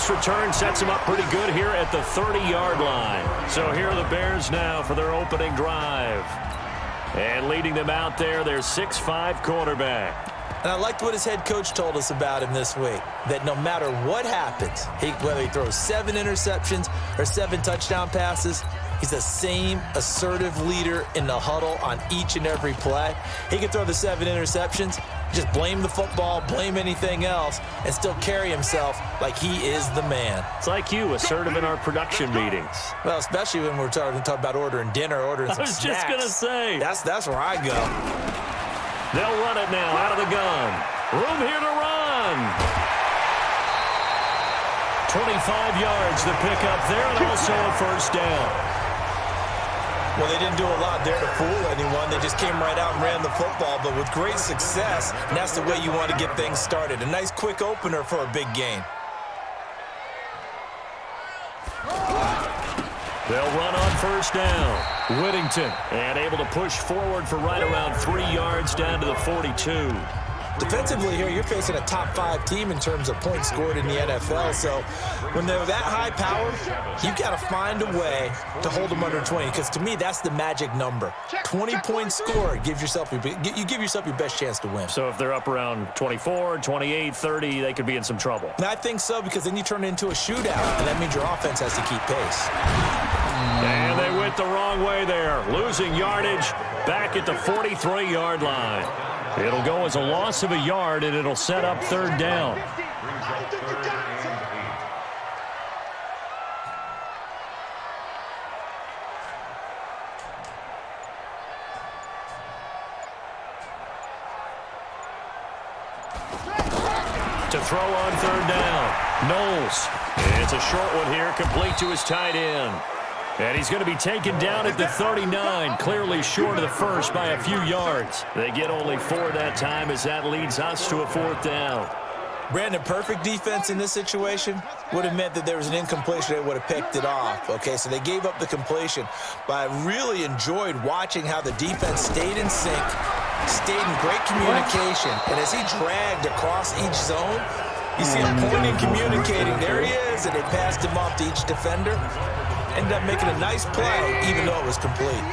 nice return sets him up pretty good here at the 30-yard line. So here are the Bears now for their opening drive. And leading them out there, their 6'5" quarterback. And I liked what his head coach told us about him this week, that no matter what happens, whether he throws 7 interceptions or 7 touchdown passes, he's the same assertive leader in the huddle on each and every play. He can throw the 7 interceptions, just blame the football, blame anything else, and still carry himself like he is the man. It's like you, assertive in our production meetings. Well, especially when we're talking about ordering dinner, ordering some snacks. I was just going to say. That's where I go. They'll run it now out of the gun. Room here to run. 25 yards to pick up there, and also a first down. Well, they didn't do a lot there to fool anyone. They just came right out and ran the football, but with great success, and that's the way you want to get things started. A nice quick opener for a big game. They'll run on first down. Whittington, and able to push forward for right around 3 yards down to the 42. Defensively here, you're facing a top 5 team in terms of points scored in the NFL. So when they're that high powered, you've got to find a way to hold them under 20. Because to me, that's the magic number. 20 points scored gives yourself you give yourself your best chance to win. So if they're up around 24, 28, 30, they could be in some trouble. And I think so, because then you turn it into a shootout, and that means your offense has to keep pace. And they went the wrong way there, losing yardage back at the 43-yard line. It'll go as a loss of a yard, and it'll set up third down. To throw on third down, Knowles. It's a short one here, complete to his tight end. And he's going to be taken down at the 39, clearly short of the first by a few yards. They get only 4 that time as that leads us to a fourth down. Brandon, perfect defense in this situation would have meant that there was an incompletion. They would have picked it off. Okay, so they gave up the completion. But I really enjoyed watching how the defense stayed in sync, stayed in great communication. And as he dragged across each zone, you see him pointing, communicating. There he is, and they passed him off to each defender. Ended up making a nice play, even though it was complete.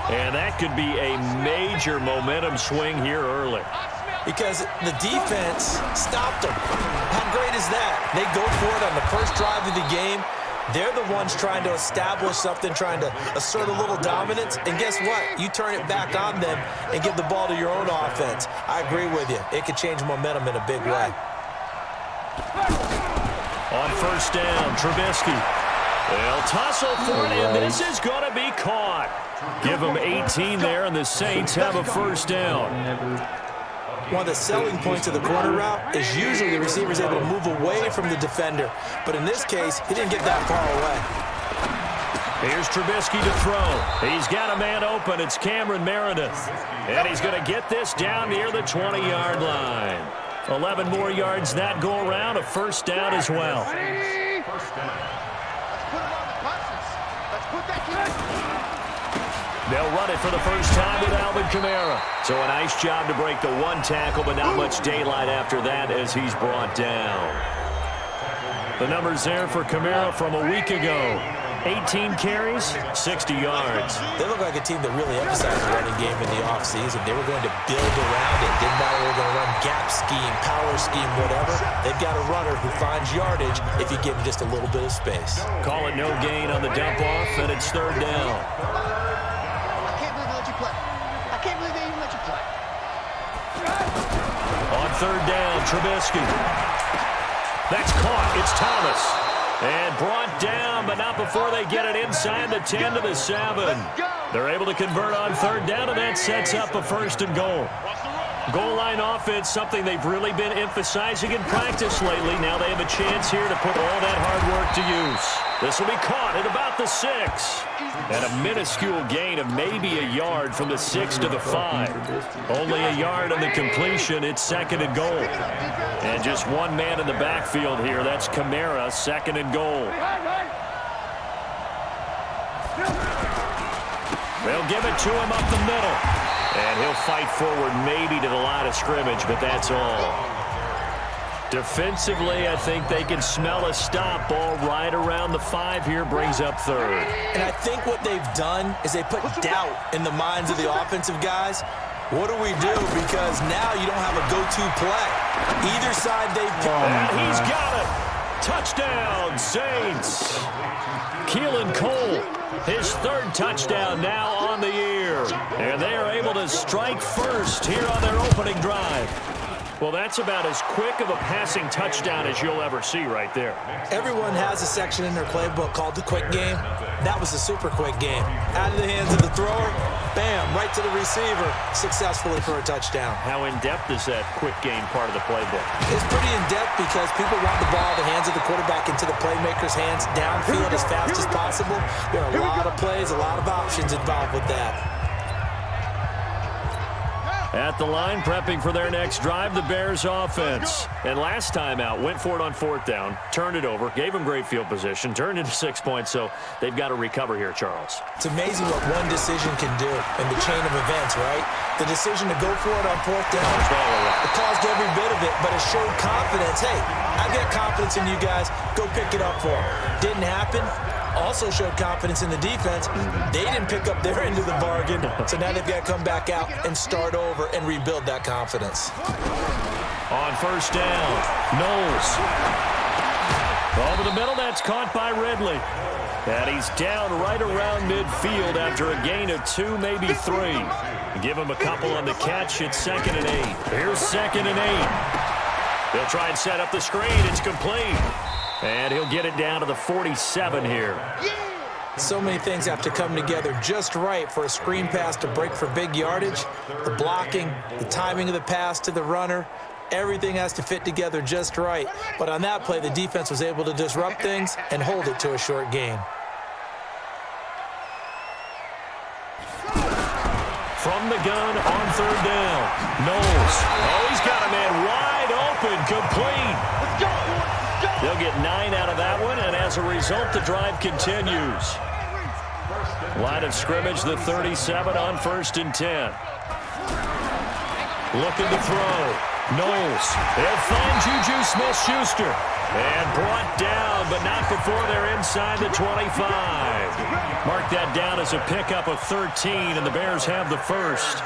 And that could be a major momentum swing here early. Because the defense stopped them. How great is that? They go for it on the first drive of the game. They're the ones trying to establish something, trying to assert a little dominance. And guess what? You turn it back on them and give the ball to your own offense. I agree with you. It could change momentum in a big way. On first down, Trubisky. They'll tussle for it, and this is going to be caught. Give them 18 there, and the Saints have a first down. One of the selling points of the corner route is usually the receiver's able to move away from the defender. But in this case, he didn't get that far away. Here's Trubisky to throw. He's got a man open. It's Cameron Meredith. And he's going to get this down near the 20-yard line. 11 more yards that go around, a first down as well. They'll run it for the first time with Alvin Kamara. So a nice job to break the one tackle, but not much daylight after that as he's brought down. The numbers there for Kamara from a week ago. 18 carries, 60 yards. They look like a team that really emphasized the running game in the offseason. They were going to build around it. Didn't matter if they were going to run gap scheme, power scheme, whatever. They've got a runner who finds yardage if you give him just a little bit of space. Call it no gain on the dump off, and it's third down. On third down, Trubisky. That's caught. It's Thomas. And brought down, but not before they get it inside the 10 to the 7. They're able to convert on third down, and that sets up a first and goal. Goal line offense, something they've really been emphasizing in practice lately. Now they have a chance here to put all that hard work to use. This will be caught at about the 6. And a minuscule gain of maybe a yard from the 6 to the 5. Only a yard on the completion. It's second and goal. And just one man in the backfield here. That's Kamara, second and goal. They'll give it to him up the middle. And he'll fight forward maybe to the line of scrimmage, but that's all. Defensively, I think they can smell a stop. Ball right around the 5 here, brings up third. And I think what they've done is they put doubt in the minds of the offensive guys. What do we do? Because now you don't have a go-to play. Either side they pick. And he's got it. Touchdown, Saints. Keelan Cole, his 3rd touchdown now on the year. And they are able to strike first here on their opening drive. Well, that's about as quick of a passing touchdown as you'll ever see right there. Everyone has a section in their playbook called the quick game. That was a super quick game. Out of the hands of the thrower, bam, right to the receiver, successfully for a touchdown. How in-depth is that quick game part of the playbook? It's pretty in-depth because people want the ball in the hands of the quarterback into the playmaker's hands downfield as fast as possible. There are a lot of plays, a lot of options involved with that. At the line, prepping for their next drive, the Bears offense. And last time out, went for it on 4th down, turned it over, gave them great field position, turned into 6 points, so they've got to recover here, Charles. It's amazing what one decision can do in the chain of events, right? The decision to go for it on 4th down, it caused every bit of it, but it showed confidence. Hey, I got confidence in you guys. Go pick it up for them. Didn't happen. Also showed confidence in the defense. They didn't pick up their end of the bargain, so now they've got to come back out and start over and rebuild that confidence. On 1st down, Knowles. Over the middle, that's caught by Ridley. And he's down right around midfield after a gain of 2, maybe 3. Give him a couple on the catch. It's 2nd and 8. Here's 2nd and 8. They'll try and set up the screen. It's complete. And he'll get it down to the 47 here. So many things have to come together just right for a screen pass to break for big yardage. The blocking, the timing of the pass to the runner, everything has to fit together just right. But on that play, the defense was able to disrupt things and hold it to a short gain. From the gun on 3rd down, Knowles. Oh, he's got a man wide open, complete. Let's go. They'll get 9 out of that one, and as a result, the drive continues. Line of scrimmage, the 37 on 1st and 10. Looking to throw. Knowles. They'll find Juju Smith-Schuster. And brought down, but not before they're inside the 25. Mark that down as a pickup of 13, and the Bears have the 1st.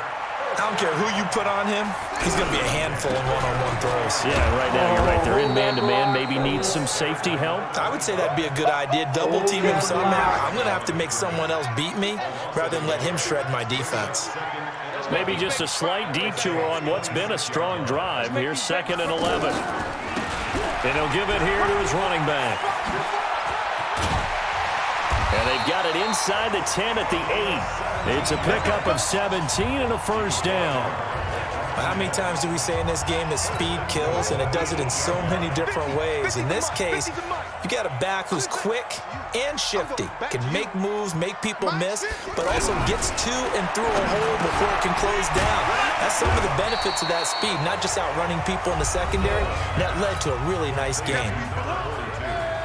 I don't care who you put on him, he's going to be a handful in one-on-one throws. Yeah, right now you're right. They're in man-to-man. Maybe needs some safety help. I would say that'd be a good idea. Double team him somehow. I'm going to have to make someone else beat me rather than let him shred my defense. Maybe just a slight detour on what's been a strong drive. Here's 2nd and 11. And he'll give it here to his running back. And they've got it inside the 10 at the 8. It's a pickup of 17 and a 1st down. How many times do we say in this game that speed kills, and it does it in so many different ways? In this case, you got a back who's quick and shifty, can make moves, make people miss, but also gets to and through a hole before it can close down. That's some of the benefits of that speed, not just outrunning people in the secondary. And that led to a really nice game.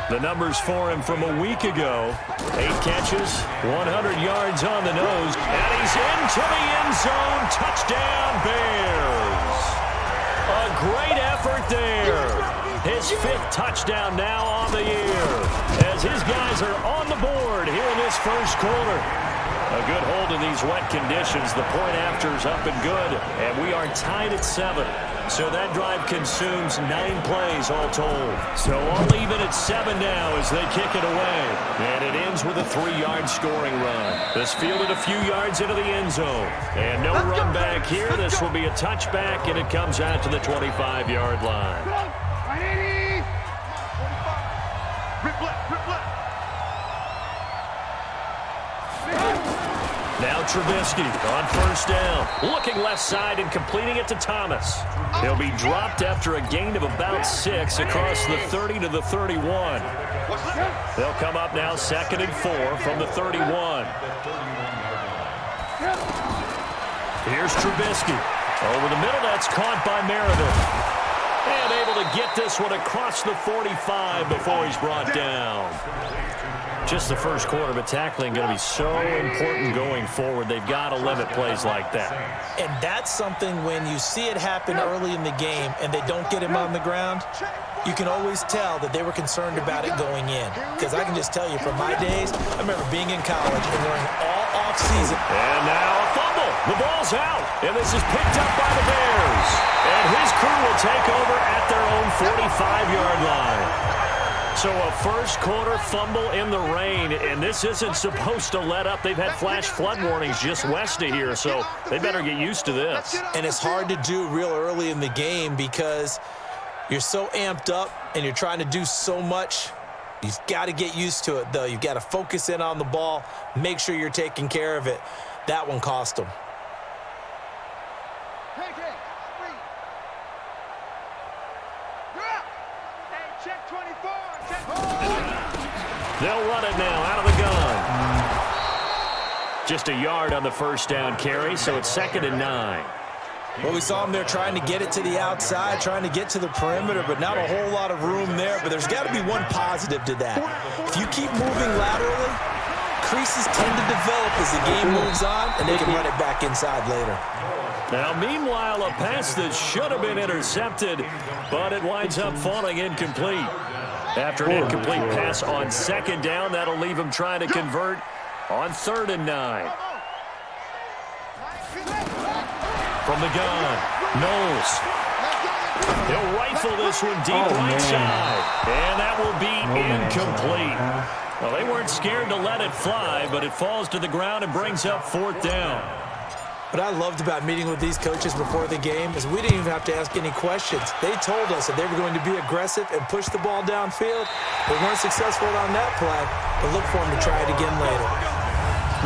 The numbers for him from a week ago. 8 catches, 100 yards on the nose, and he's into the end zone. Touchdown, Bears. A great effort there. His 5th touchdown now on the year, as his guys are on the board here in this 1st quarter. A good hold in these wet conditions. The point after's up and good, and we are tied at 7. So that drive consumes 9 plays all told. So all even at 7 now as they kick it away. And it ends with a 3-yard scoring run. This fielded a few yards into the end zone. And no run back here. This will be a touchback, and it comes out to the 25-yard line. Now Trubisky on 1st down. Looking left side and completing it to Thomas. He'll be dropped after a gain of about 6 across the 30 to the 31. They'll come up now 2nd and 4 from the 31. Here's Trubisky. Over the middle, that's caught by Meredith. And able to get this one across the 45 before he's brought down. Just the first quarter, but tackling going to be so important going forward. They've got to limit plays like that. And that's something when you see it happen early in the game and they don't get him on the ground, you can always tell that they were concerned about it going in. Because I can just tell you from my days, I remember being in college and learning all offseason. And now a fumble. The ball's out. And this is picked up by the Bears. And his crew will take over at their own 45-yard line. So a first quarter fumble in the rain, and this isn't supposed to let up. They've had flash flood warnings just west of here, so they better get used to this. And it's hard to do real early in the game because you're so amped up and you're trying to do so much. You've got to get used to it, though. You've got to focus in on the ball, make sure you're taking care of it. That one cost them. They'll run it now out of the gun. Just a yard on the first down carry, so it's 2nd and 9. Well, we saw them there trying to get it to the outside, trying to get to the perimeter, but not a whole lot of room there. But there's got to be one positive to that. If you keep moving laterally, creases tend to develop as the game moves on, and they can run it back inside later. Now, meanwhile, a pass that should have been intercepted, but it winds up falling incomplete. After an incomplete pass on 2nd down, that'll leave him trying to convert on 3rd and 9. From the gun, Knowles. He'll rifle this one deep right side, and that will be incomplete. Well, they weren't scared to let it fly, but it falls to the ground and brings up 4th down. What I loved about meeting with these coaches before the game is we didn't even have to ask any questions. They told us that they were going to be aggressive and push the ball downfield. They weren't successful on that play, but look for them to try it again later.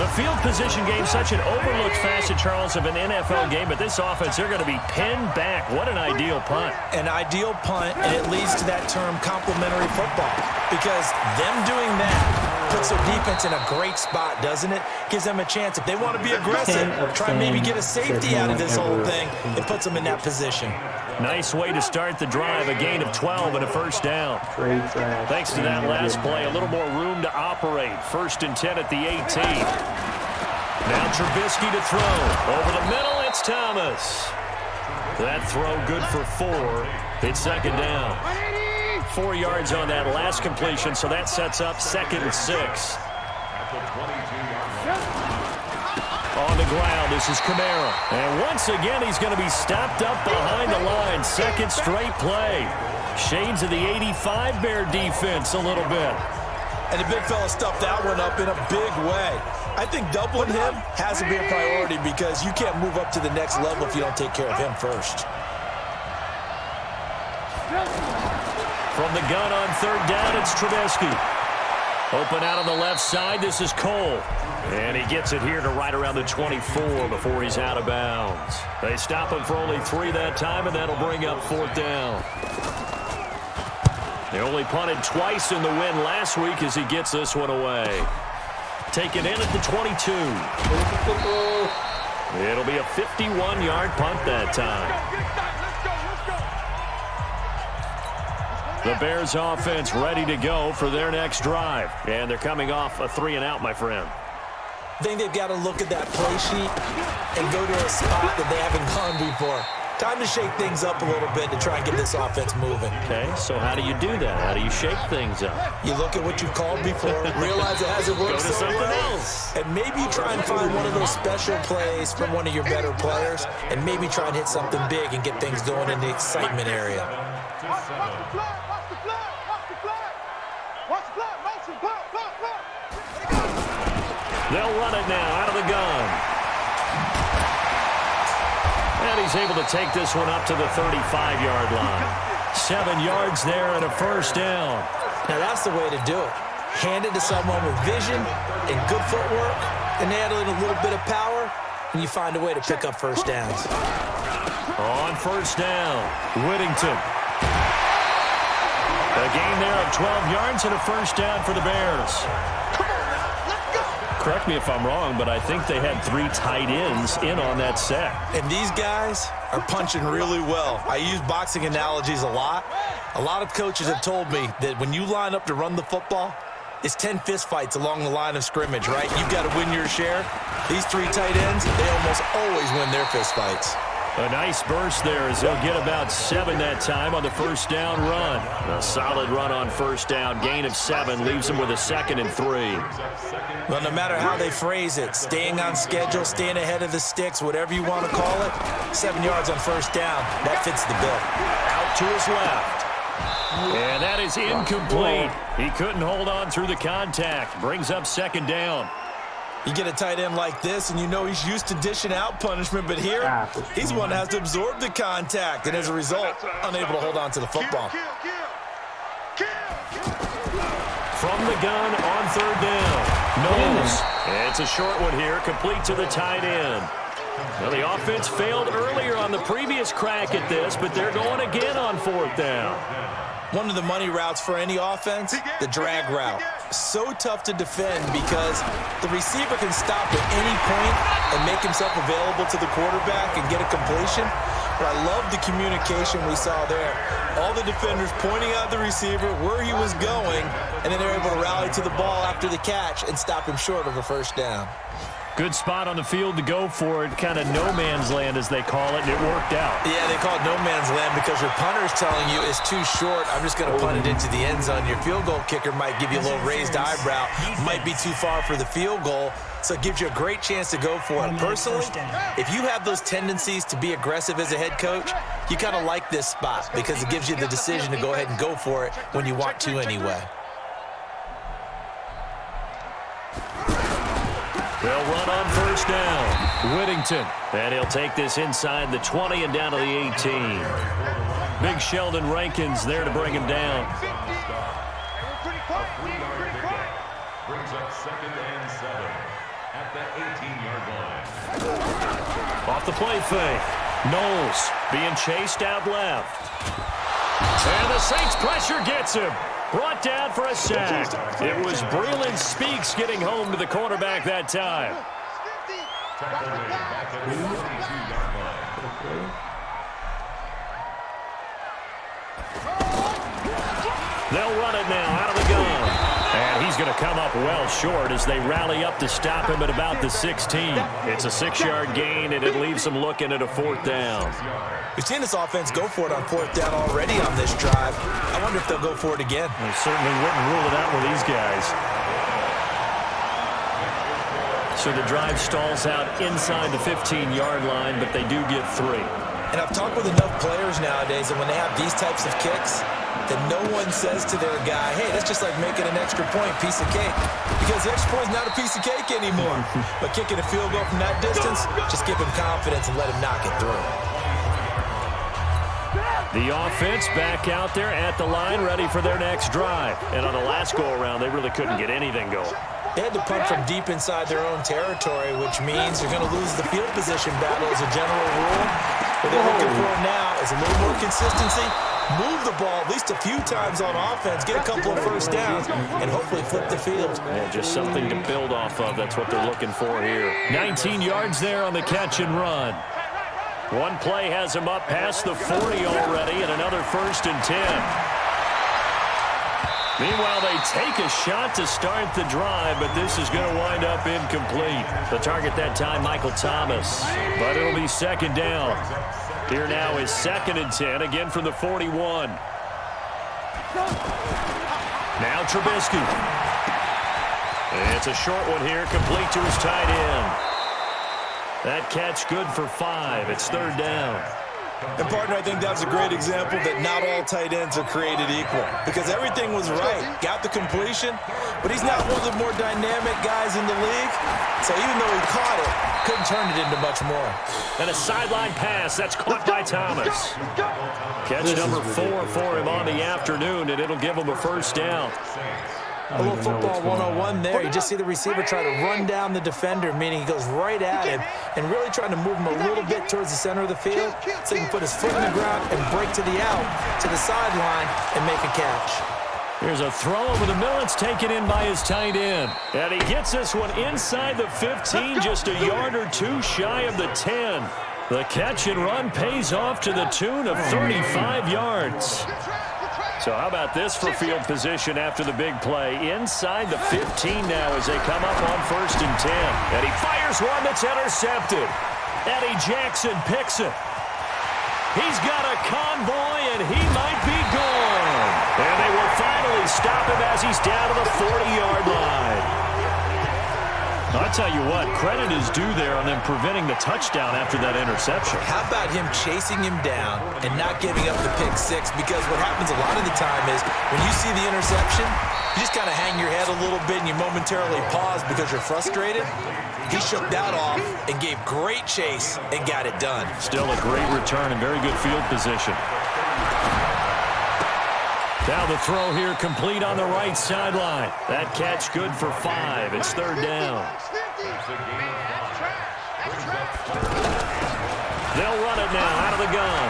The field position game, such an overlooked facet, Charles, of an NFL game, but this offense, they're going to be pinned back. What an ideal punt. An ideal punt, and it leads to that term complementary football, because them doing that puts their defense in a great spot, doesn't it? Gives them a chance. If they want to be aggressive, try and maybe get a safety out of this whole thing, it puts them in that position. Nice way to start the drive, a gain of 12 and a first down. Thanks to that last play, a little more room to operate. 1st and 10 at the 18. Now Trubisky to throw. Over the middle, it's Thomas. That throw good for 4. It's 2nd down. 4 yards on that last completion, so that sets up 2nd and 6. On the ground, this is Kamara. And once again, he's going to be stopped up behind the line. 2nd straight play. Shades of the 85 Bear defense a little bit. And the big fella stuffed that one up in a big way. I think doubling him has to be a priority because you can't move up to the next level if you don't take care of him first. From the gun on 3rd down, it's Trubisky. Open out on the left side, this is Cole. And he gets it here to right around the 24 before he's out of bounds. They stop him for only 3 that time, and that'll bring up 4th down. They only punted twice in the win last week as he gets this one away. Taken in at the 22. It'll be a 51-yard punt that time. The Bears offense ready to go for their next drive. And they're coming off a 3-and-out, my friend. I think they've got to look at that play sheet and go to a spot that they haven't gone before. Time to shake things up a little bit to try and get this offense moving. Okay, so how do you do that? How do you shake things up? You look at what you've called before, realize it hasn't worked so well, and maybe you try and find one of those special plays from one of your better players, and maybe try and hit something big and get things going in the excitement area. They'll run it now out of the gun. And he's able to take this one up to the 35-yard line. 7 yards there and a first down. Now that's the way to do it. Hand it to someone with vision and good footwork, and add in a little bit of power, and you find a way to pick up first downs. On first down, Whittington. A gain there of 12 yards and a first down for the Bears. correct me if I'm wrong, but I think they had 3 tight ends in on that set. And these guys are punching really well. I use boxing analogies a lot. A lot of coaches have told me that when you line up to run the football, it's 10 fist fights along the line of scrimmage, right? You've got to win your share. These 3 tight ends, they almost always win their fist fights. A nice burst there as they'll get about 7 that time on the first down run. A solid run on first down. Gain of 7 leaves them with a 2nd and 3. Well, no matter how they phrase it, staying on schedule, staying ahead of the sticks, whatever you want to call it, 7 yards on first down, that fits the bill. Out to his left. And that is incomplete. He couldn't hold on through the contact. Brings up 2nd down. You get a tight end like this, and you know he's used to dishing out punishment, but here, he's one that has to absorb the contact, and as a result, unable to hold on to the football. From the gun on 3rd down. Knowles. It's a short one here, complete to the tight end. Now, the offense failed earlier on the previous crack at this, but they're going again on 4th down. One of the money routes for any offense, the drag route. So tough to defend because the receiver can stop at any point and make himself available to the quarterback and get a completion. But I love the communication we saw there. All the defenders pointing out the receiver where he was going, and then they're able to rally to the ball after the catch and stop him short of a first down. Good spot on the field to go for it, kind of no man's land as they call it, and it worked out. Yeah, they call it no man's land because your punter's telling you it's too short. I'm just going to punt it into the end zone. Your field goal kicker might give you a little raised eyebrow, might be too far for the field goal, so it gives you a great chance to go for it. Personally, if you have those tendencies to be aggressive as a head coach, you kind of like this spot because it gives you the decision to go ahead and go for it when you want to anyway. They'll run on first down. Whittington. And he'll take this inside the 20 and down to the 18. Big Sheldon Rankins there to bring him down. Brings up 2nd and 7 at the 18-yard line. Off the play fake. Knowles being chased out left. And the Saints pressure gets him. Brought down for a sack. It was Breland Speaks getting home to the quarterback that time. They'll run it now out of the gun. And he's going to come up well short as they rally up to stop him at about the 16. It's a 6-yard gain, and it leaves them looking at a 4th down. We've seen this offense go for it on 4th down already on this drive. I wonder if they'll go for it again. They certainly wouldn't rule it out with these guys. So the drive stalls out inside the 15-yard line, but they do get 3. And I've talked with enough players nowadays that when they have these types of kicks, that no one says to their guy, hey, that's just like making an extra point, piece of cake. Because the extra point is not a piece of cake anymore. But kicking a field goal from that distance, just give him confidence and let him knock it through. The offense back out there at the line, ready for their next drive. And on the last go-around, they really couldn't get anything going. They had to punt from deep inside their own territory, which means they're going to lose the field position battle as a general rule. What they're looking for now is a little more consistency, move the ball at least a few times on offense, get a couple of first downs, and hopefully flip the field. Yeah, just something to build off of. That's what they're looking for here. 19 yards there on the catch and run. One play has him up past the 40 already, and another 1st and 10. Meanwhile, they take a shot to start the drive, but this is going to wind up incomplete. The target that time, Michael Thomas. But it'll be 2nd down. Here now is 2nd and 10, again from the 41. Now Trubisky. It's a short one here, complete to his tight end. That catch good for 5. It's 3rd down. And, partner, I think that's a great example that not all tight ends are created equal because everything was right. Got the completion, but he's not one of the more dynamic guys in the league. So even though he caught it, couldn't turn it into much more. And a sideline pass. That's caught by Thomas. Catch number 4 for him on the afternoon, and it'll give him a first down. A little football 101 there. You just see the receiver try to run down the defender, meaning he goes right at him and really trying to move him a little bit towards the center of the field so he can put his foot in the ground and break to the out, to the sideline, and make a catch. Here's a throw over the middle. It's taken in by his tight end. And he gets this one inside the 15, just a yard or two shy of the 10. The catch and run pays off to the tune of 35 yards. So how about this for field position after the big play? Inside the 15 now as they come up on 1st and 10. And he fires one that's intercepted. Eddie Jackson picks it. He's got a convoy, and he might be gone. And they will finally stop him as he's down to the 40-yard line. I'll tell you what, credit is due there on them preventing the touchdown after that interception. How about him chasing him down and not giving up the pick six? Because what happens a lot of the time is when you see the interception, you just kind of hang your head a little bit and you momentarily pause because you're frustrated. He shook that off and gave great chase and got it done. Still a great return and very good field position. Now the throw here complete on the right sideline. That catch good for 5. It's 3rd down. They'll run it now out of the gun.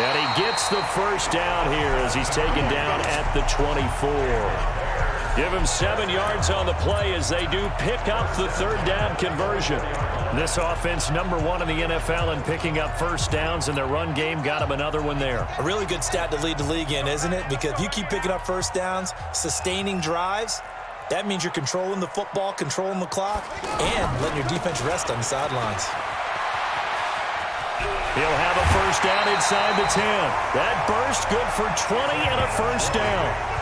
And he gets the 1st down here as he's taken down at the 24. Give him 7 yards on the play as they do pick up the 3rd down conversion. This offense number 1 in the NFL in picking up 1st downs, and their run game got him another one there. A really good stat to lead the league in, isn't it? Because if you keep picking up 1st downs, sustaining drives, that means you're controlling the football, controlling the clock, and letting your defense rest on the sidelines. He'll have a 1st down inside the 10. That burst good for 20 and a 1st down.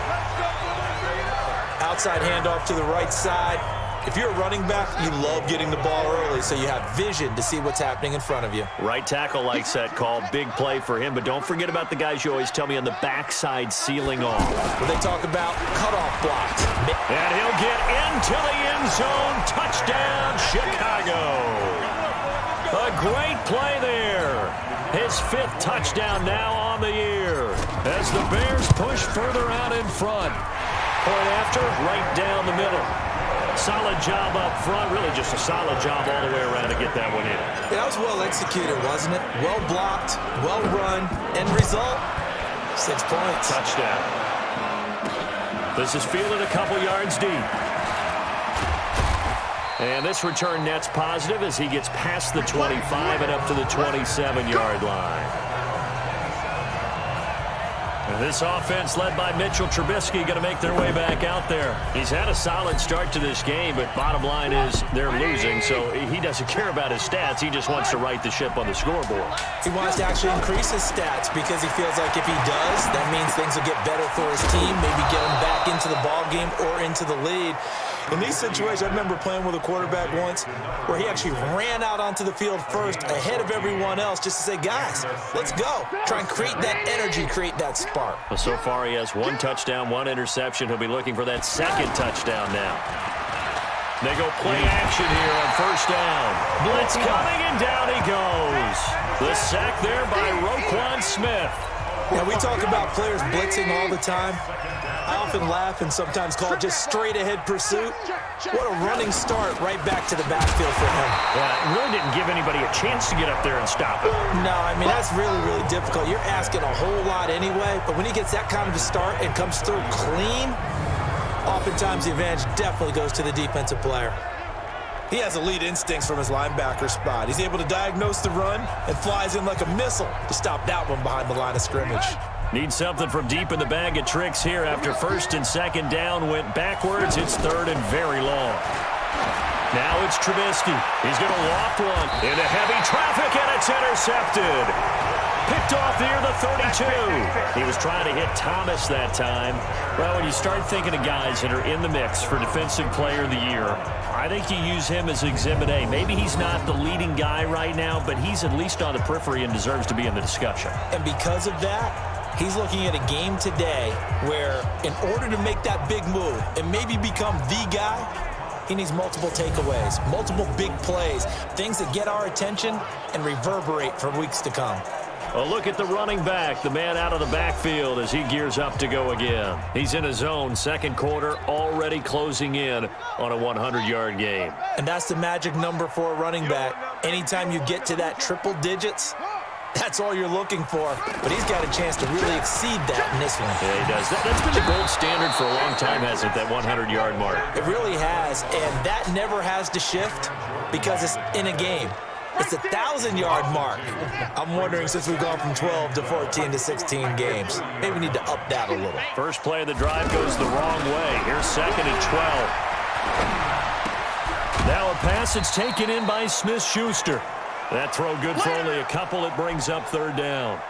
Outside handoff to the right side. If you're a running back, you love getting the ball early so you have vision to see what's happening in front of you. Right tackle likes that call. Big play for him, but don't forget about the guys you always tell me on the backside sealing off. When they talk about cutoff blocks. And he'll get into the end zone. Touchdown, Chicago. A great play there. His 5th touchdown now on the year as the Bears push further out in front. Point after, right down the middle. Solid job up front, really just a solid job all the way around to get that one in. That was well executed, wasn't it? Well blocked, well run, end result, 6 points. Touchdown. This is fielded a couple yards deep. And this return net's positive as he gets past the 25 and up to the 27-yard line. This offense led by Mitchell Trubisky going to make their way back out there. He's had a solid start to this game, but bottom line is they're losing, so he doesn't care about his stats. He just wants to right the ship on the scoreboard. He wants to actually increase his stats because he feels like if he does, that means things will get better for his team, maybe get him back into the ball game or into the lead. In these situations, I remember playing with a quarterback once where he actually ran out onto the field first ahead of everyone else just to say, guys, let's go. Try and create that energy, create that spark. Well, so far he has 1 touchdown, 1 interception. He'll be looking for that 2nd touchdown now. They go play action here on 1st down. Blitz coming, and down he goes. The sack there by Roquan Smith. Now, we talk about players blitzing all the time. I often laugh and sometimes call it just straight-ahead pursuit. What a running start right back to the backfield for him. Yeah, it really didn't give anybody a chance to get up there and stop it. No, I mean, that's really, really difficult. You're asking a whole lot anyway, but when he gets that kind of a start and comes through clean, oftentimes the advantage definitely goes to the defensive player. He has elite instincts from his linebacker spot. He's able to diagnose the run and flies in like a missile to stop that one behind the line of scrimmage. Need something from deep in the bag of tricks here after 1st and 2nd down went backwards. It's 3rd and very long. Now it's Trubisky. He's going to loft one into heavy traffic, and it's intercepted. Picked off near the 32. He was trying to hit Thomas that time. Well, when you start thinking of guys that are in the mix for Defensive Player of the Year, I think you use him as Exhibit A. Maybe he's not the leading guy right now, but he's at least on the periphery and deserves to be in the discussion. And because of that, he's looking at a game today where in order to make that big move and maybe become the guy, he needs multiple takeaways, multiple big plays, things that get our attention and reverberate for weeks to come. A look at the running back, the man out of the backfield as he gears up to go again. He's in his zone, 2nd quarter, already closing in on a 100-yard game. And that's the magic number for a running back. Anytime you get to that triple digits, That's all you're looking for, but he's got a chance to really exceed that in this one. Yeah, he does. That's been the gold standard for a long time, hasn't it, that 100-yard mark? It really has, and that never has to shift because it's in a game. It's a 1,000-yard mark. I'm wondering, since we've gone from 12 to 14 to 16 games, maybe we need to up that a little. First play of the drive goes the wrong way. Here's 2nd and 12. Now a pass that's taken in by Smith-Schuster. That throw good for only a couple. It brings up 3rd down.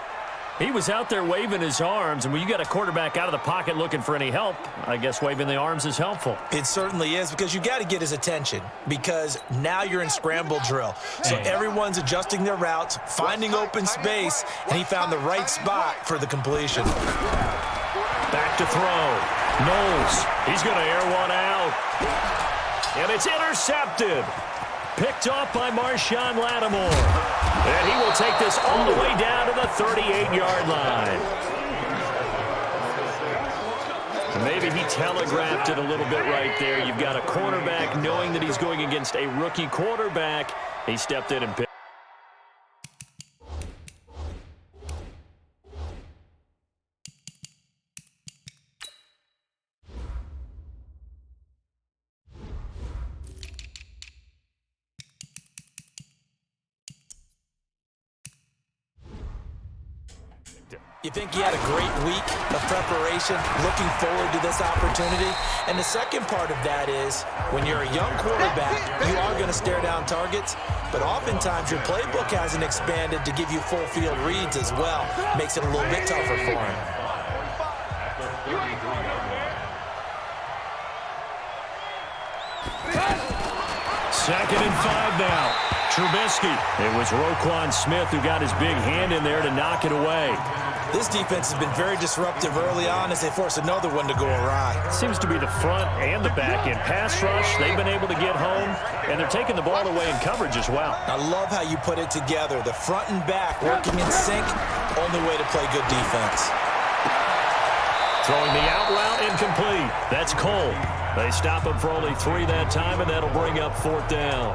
He was out there waving his arms, and when you got a quarterback out of the pocket looking for any help, I guess waving the arms is helpful. It certainly is, because you got to get his attention, because now you're in scramble drill. So everyone's adjusting their routes, finding open space, and he found the right spot for the completion. Back to throw. Knowles, he's going to air one out. And it's intercepted. Picked off by Marshawn Lattimore. And he will take this all the way down to the 38-yard line. Maybe he telegraphed it a little bit right there. You've got a quarterback knowing that he's going against a rookie quarterback. He stepped in and picked. You think he had a great week of preparation, looking forward to this opportunity? And the second part of that is, when you're a young quarterback, you are going to stare down targets, but oftentimes your playbook hasn't expanded to give you full field reads as well. Makes it a little bit tougher for him. Second and 5 now. Trubisky. It was Roquan Smith who got his big hand in there to knock it away. This defense has been very disruptive early on as they force another one to go awry. Seems to be the front and the back end. Pass rush, they've been able to get home, and they're taking the ball away in coverage as well. I love how you put it together. The front and back working in sync, only way to play good defense. Throwing the out route incomplete. That's Cole. They stop him for only 3 that time, and that'll bring up 4th down.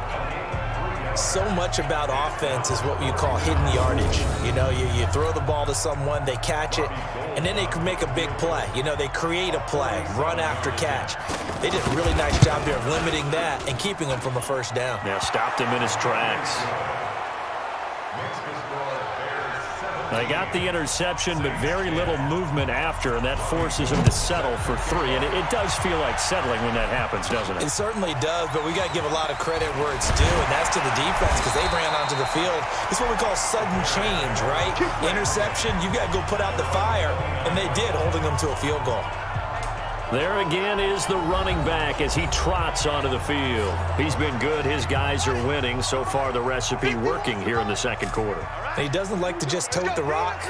So much about offense is what you call hidden yardage. You know, you throw the ball to someone, they catch it, and then they can make a big play. You know, they create a play, run after catch. They did a really nice job here of limiting that and keeping him from a 1st down. Yeah, stopped him in his tracks. They got the interception, but very little movement after, and that forces him to settle for 3. And it does feel like settling when that happens, doesn't it? It certainly does, but we got to give a lot of credit where it's due, and that's to the defense, because they ran onto the field. It's what we call sudden change, right? Interception, you got to go put out the fire, and they did, holding them to a field goal. There again is the running back as he trots onto the field. He's been good. His guys are winning. So far, the recipe working here in the 2nd quarter. And he doesn't like to just tote the rock.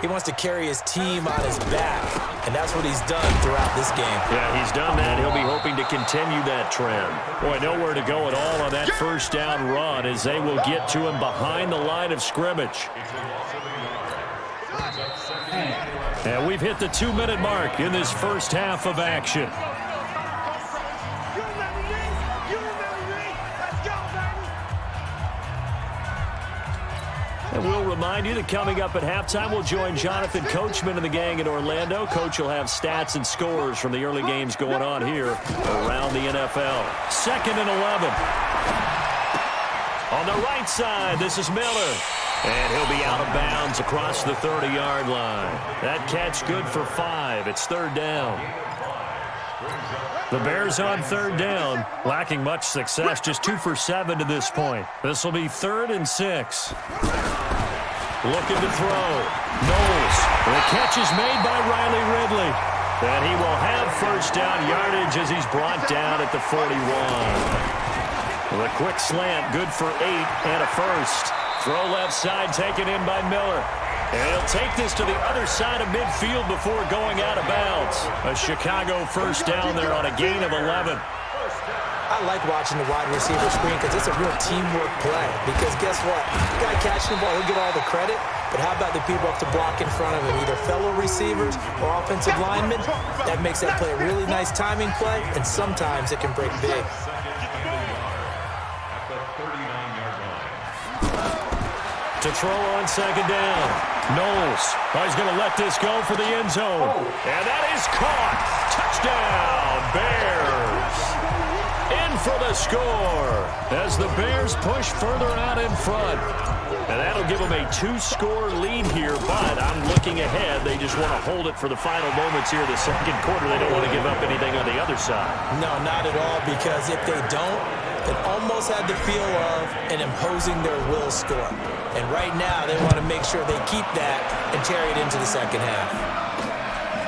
He wants to carry his team on his back, and that's what he's done throughout this game. Yeah, he's done that. He'll be hoping to continue that trend. Boy, nowhere to go at all on that 1st down run as they will get to him behind the line of scrimmage. And we've hit the 2-minute mark in this 1st half of action. And we'll remind you that coming up at halftime, we'll join Jonathan Coachman and the gang in Orlando. Coach will have stats and scores from the early games going on here around the NFL. 2nd and 11. On the right side, this is Miller. And he'll be out of bounds across the 30-yard line. That catch good for 5. It's 3rd down. The Bears on 3rd down, lacking much success, just 2 for 7 to this point. This will be 3rd and 6. Looking to throw. Knowles. The catch is made by Riley Ridley. And he will have 1st down yardage as he's brought down at the 41. The quick slant, good for 8 and a 1st. Throw left side taken in by Miller. And he'll take this to the other side of midfield before going out of bounds. A Chicago 1st down there on a gain of 11. I like watching the wide receiver screen because it's a real teamwork play. Because guess what? The guy catching the ball, he'll get all the credit. But how about the people up to block in front of him, either fellow receivers or offensive linemen? That makes that play a really nice timing play, and sometimes it can break big. To to throw on second down. Knowles. Oh, he's going to let this go for the end zone. And that is caught. Touchdown, Bears. In for the score as the Bears push further out in front. And that'll give them a 2-score lead here, but I'm looking ahead. They just want to hold it for the final moments here of the second quarter. They don't want to give up anything on the other side. No, not at all, because if they don't, it almost had the feel of an imposing their will score. And right now, they want to make sure they keep that and carry it into the second half.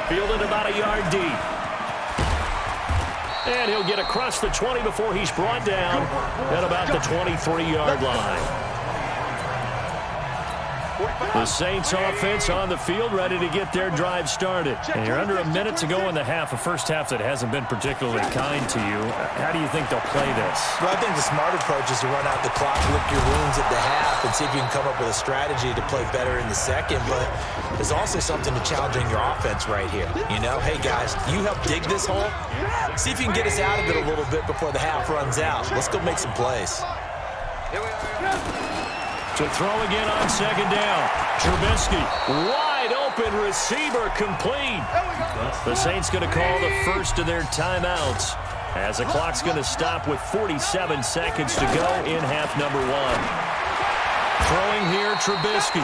Fielded about a yard deep. And he'll get across the 20 before he's brought down at about the 23-yard line. The Saints offense on the field, ready to get their drive started. And you're under a minute to go in the half, a first half that hasn't been particularly kind to you. How do you think they'll play this? Well, I think the smart approach is to run out the clock, lick your wounds at the half, and see if you can come up with a strategy to play better in the second. But there's also something to challenging your offense right here. You know, hey, guys, you help dig this hole. See if you can get us out of it a little bit before the half runs out. Let's go make some plays. To throw again on second down. Trubisky, wide open receiver, complete. The Saints going to call the first of their timeouts as the clock's going to stop with 47 seconds to go in half number one. Throwing here, Trubisky.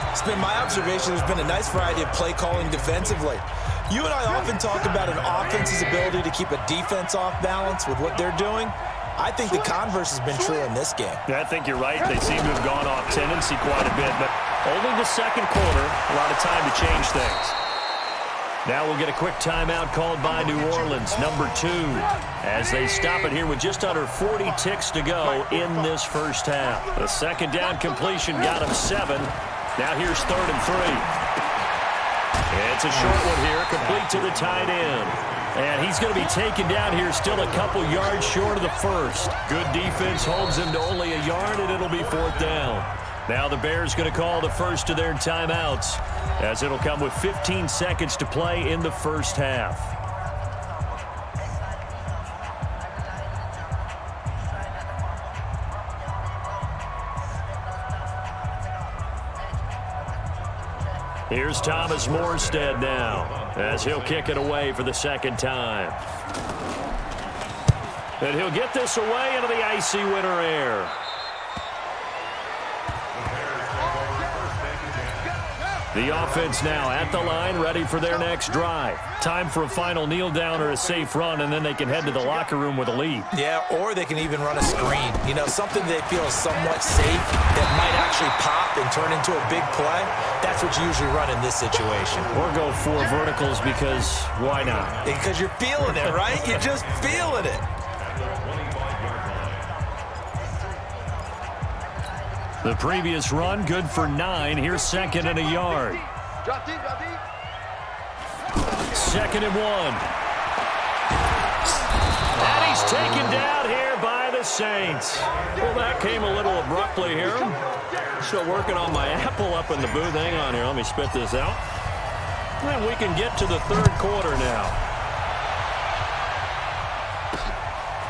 It's been my observation there's been a nice variety of play calling defensively. You and I often talk about an offense's ability to keep a defense off balance with what they're doing. I think the converse has been true in this game. Yeah, I think you're right. They seem to have gone off tendency quite a bit, but only the second quarter, a lot of time to change things. Now we'll get a quick timeout called by New Orleans, number 2, as they stop it here with just under 40 ticks to go in this first half. The second down completion got him 7. Now here's 3rd and 3. It's a short one here, complete to the tight end. And he's going to be taken down here still a couple yards short of the first. Good defense holds him to only a yard, and it'll be 4th down. Now the Bears going to call the first of their timeouts, as it'll come with 15 seconds to play in the first half. Here's Thomas Morstead now, as he'll kick it away for the second time. And he'll get this away into the icy winter air. The offense now at the line, ready for their next drive. Time for a final kneel down or a safe run, and then they can head to the locker room with a lead. Yeah, or they can even run a screen. You know, something they feel is somewhat safe that might actually pop and turn into a big play. That's what you usually run in this situation. Or go 4 verticals because why not? Because you're feeling it, right? You're just feeling it. The previous run, good for 9. Here's 2nd and a yard. 2nd and 1. And he's taken down here by the Saints. Well, that came a little abruptly here. Still working on my apple up in the booth. Hang on here. Let me spit this out. And we can get to the 3rd quarter now.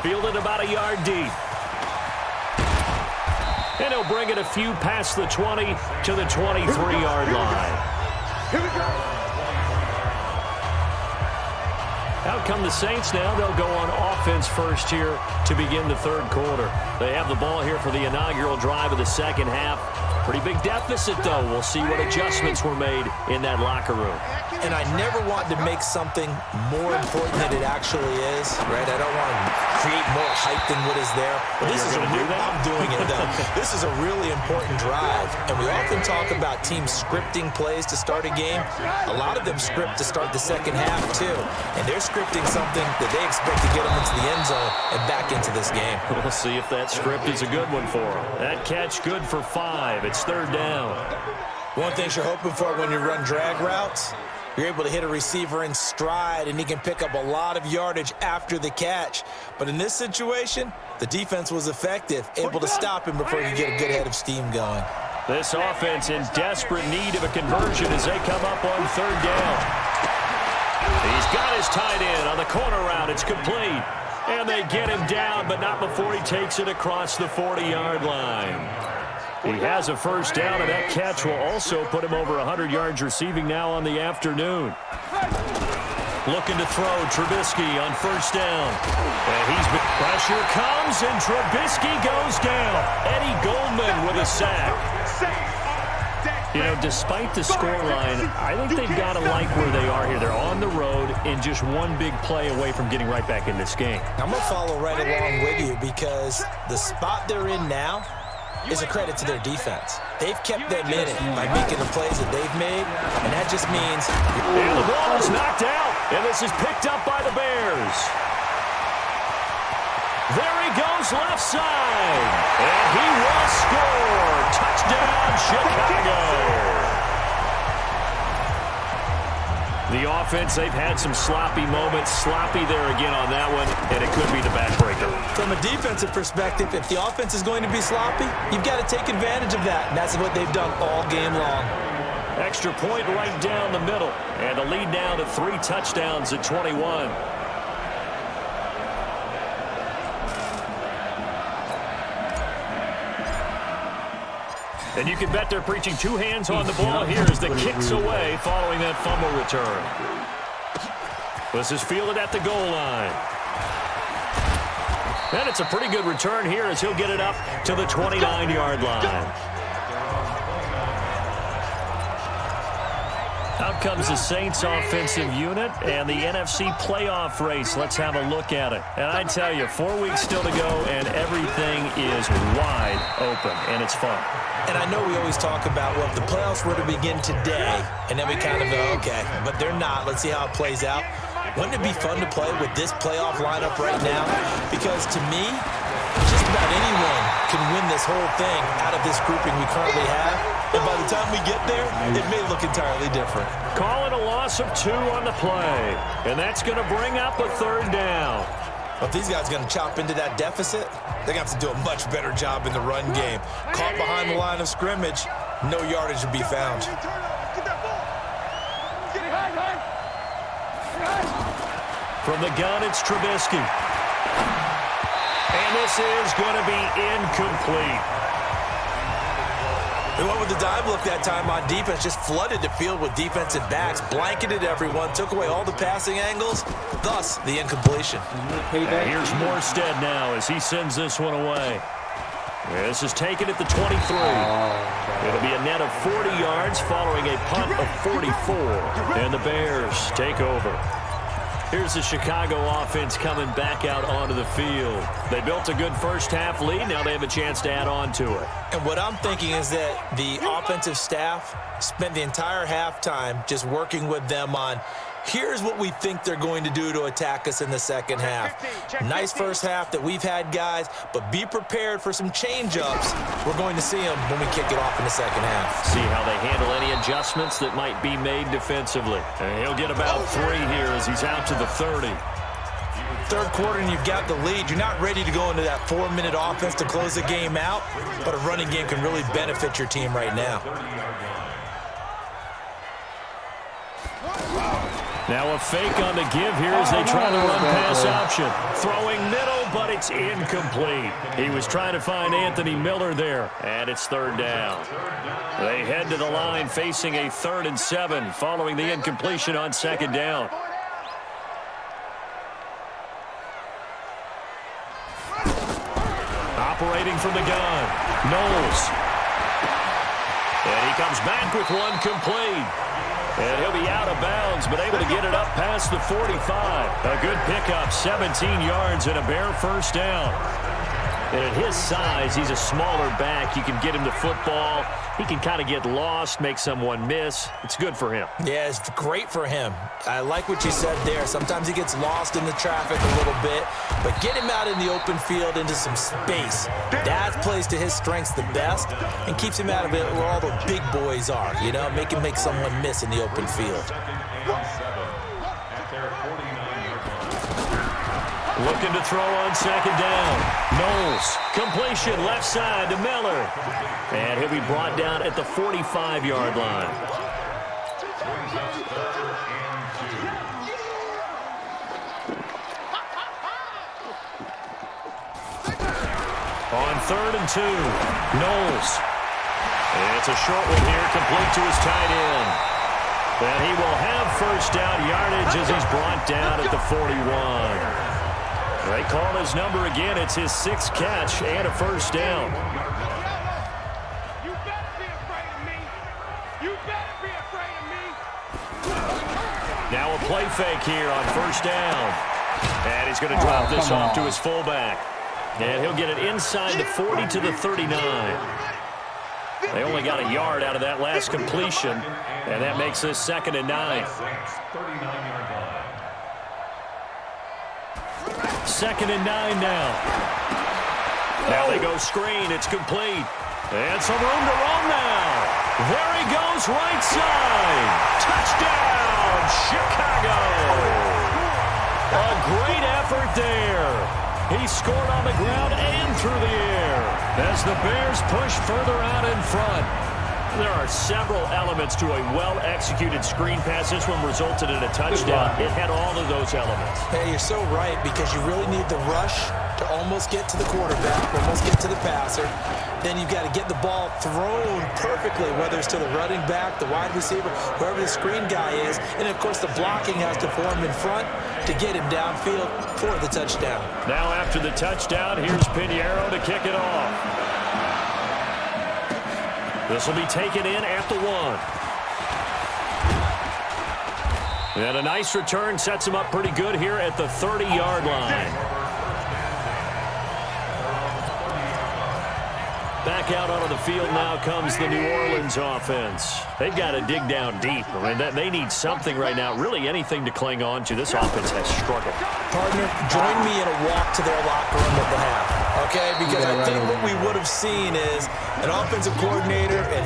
Fielded about a yard deep. And he'll bring it a few past the 20 to the 23-yard line. Here we go. Out come the Saints now. They'll go on offense first here to begin the 3rd quarter. They have the ball here for the inaugural drive of the second half. Pretty big deficit, though. We'll see what adjustments were made in that locker room. And I never want to make something more important than it actually is, right? I don't want to create more hype than what is there. But this is I'm doing it, though. This is a really important drive. And we often talk about teams scripting plays to start a game. A lot of them script to start the second half, too. And they're scripting something that they expect to get them into the end zone and back into this game. We'll see if that script is a good one for them. That catch good for 5. It's 3rd down. One thing you're hoping for when you run drag routes, you're able to hit a receiver in stride, and he can pick up a lot of yardage after the catch. But in this situation, the defense was effective, able to stop him before he could get a good head of steam going. This offense in desperate need of a conversion as they come up on 3rd down. He's got his tight end on the corner route. It's complete. And they get him down, but not before he takes it across the 40-yard line. He has a first down, and that catch will also put him over 100 yards receiving now on the afternoon. Looking to throw, Trubisky on first down. And pressure comes, and Trubisky goes down. Eddie Goldman with a sack. You know, despite the scoreline, I think they've got to like where they are here. They're on the road and just one big play away from getting right back in this game. I'm going to follow right along with you because the spot they're in now is a credit to their defense. They've kept them in it by making the plays that they've made, and that just means... And the ball is knocked out, and this is picked up by the Bears. There he goes left side, and he will score. Touchdown, Chicago. The offense, they've had some sloppy moments. Sloppy there again on that one, and it could be the backbreaker. From a defensive perspective, if the offense is going to be sloppy, you've got to take advantage of that, and that's what they've done all game long. Extra point right down the middle, and the lead now to 3 touchdowns at 21. And you can bet they're preaching 2 hands on the ball here as the kick's away following that fumble return. This is fielded at the goal line. And it's a pretty good return here as he'll get it up to the 29-yard line. Out comes the Saints offensive unit and the NFC playoff race. Let's have a look at it. And I tell you, 4 weeks still to go, and everything is wide open, and it's fun. And I know we always talk about, well, if the playoffs were to begin today, and then we kind of go, okay, but they're not. Let's see how it plays out. Wouldn't it be fun to play with this playoff lineup right now? Because to me, just about anyone can win this whole thing out of this grouping we currently have. And by the time we get there, it may look entirely different. Calling a loss of 2 on the play. And that's going to bring up a 3rd down. If these guys are going to chop into that deficit, they're going to have to do a much better job in the run game. Caught behind the line of scrimmage, no yardage to be found. From the gun, it's Trubisky. And this is going to be incomplete. They went with the dive look that time on defense, just flooded the field with defensive backs, blanketed everyone, took away all the passing angles, thus the incompletion. And here's Morstead now as he sends this one away. This is taken at the 23. It'll be a net of 40 yards following a punt of 44. And the Bears take over. Here's the Chicago offense coming back out onto the field. They built a good first half lead. Now they have a chance to add on to it. And what I'm thinking is that the offensive staff spent the entire halftime just working with them on, here's what we think they're going to do to attack us in the second half. Nice first half that we've had, guys, but be prepared for some change-ups. We're going to see them when we kick it off in the second half. See how they handle any adjustments that might be made defensively. And he'll get about 3 here as he's out to the 30. Third quarter and you've got the lead. You're not ready to go into that 4-minute offense to close the game out, but a running game can really benefit your team right now. Now a fake on the give here as they try to run pass option. Throwing middle, but it's incomplete. He was trying to find Anthony Miller there, and it's 3rd down. They head to the line facing a 3rd and 7 following the incompletion on 2nd down. Operating from the gun, Knowles. And he comes back with one complete. And he'll be out of bounds, but able to get it up past the 45. A good pickup, 17 yards and a Bear first down. And at his size, he's a smaller back. You can get him to football. He can kind of get lost, make someone miss. It's good for him. Yeah, it's great for him. I like what you said there. Sometimes he gets lost in the traffic a little bit, but get him out in the open field into some space. That plays to his strengths the best and keeps him out of it where all the big boys are, you know, make him make someone miss in the open field. Looking to throw on 2nd down. Knowles, completion left side to Miller. And he'll be brought down at the 45-yard line. On 3rd and 2, Knowles It's a short one here, complete to his tight end. And he will have first down yardage as he's brought down at the 41. They call his number again. It's his 6th catch and a first down. You better be afraid of me. You better be afraid of me. Now a play fake here on first down. And he's going to drop this off to his fullback. And he'll get it inside the 40 to the 39. They only got a yard out of that last completion, and that makes this 2nd and 9. 39-yard line. 2nd and 9 now. Now they go screen. It's complete. And some room to roam now. There he goes, right side. Touchdown, Chicago. A great effort there. He scored on the ground and through the air as the Bears push further out in front. There are several elements to a well-executed screen pass. This one resulted in a touchdown. It had all of those elements. Hey, you're so right, because you really need the rush to almost get to the quarterback, almost get to the passer. Then you've got to get the ball thrown perfectly, whether it's to the running back, the wide receiver, whoever the screen guy is. And, of course, the blocking has to form in front to get him downfield for the touchdown. Now after the touchdown, here's Pinheiro to kick it off. This will be taken in at the 1. And a nice return sets him up pretty good here at the 30-yard line. Back out onto the field now comes the New Orleans offense. They've got to dig down deep. I mean, they need something right now, really anything to cling on to. This offense has struggled. Partner, join me in a walk to their locker room at the half, okay? Because I think what we would have seen is an offensive coordinator and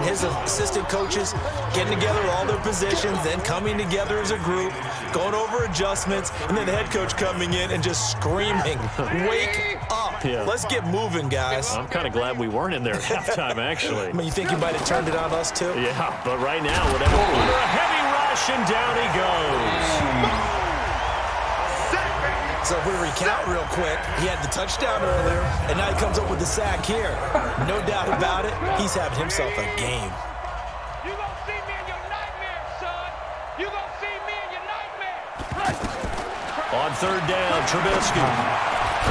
his assistant coaches getting together all their positions, then coming together as a group, going over adjustments, and then the head coach coming in and just screaming, "Wake up. Yeah. Let's get moving, guys." I'm kind of glad we weren't in there at halftime, actually. I mean, you think you might have turned it on us, too? Yeah, but right now, whatever. Under a heavy rush, and down he goes. So if we recount real quick, he had the touchdown earlier, and now he comes up with the sack here. No doubt about it, he's having himself a game. You gonna see me in your nightmares, son. You gonna see me in your nightmares. On third down, Trubisky.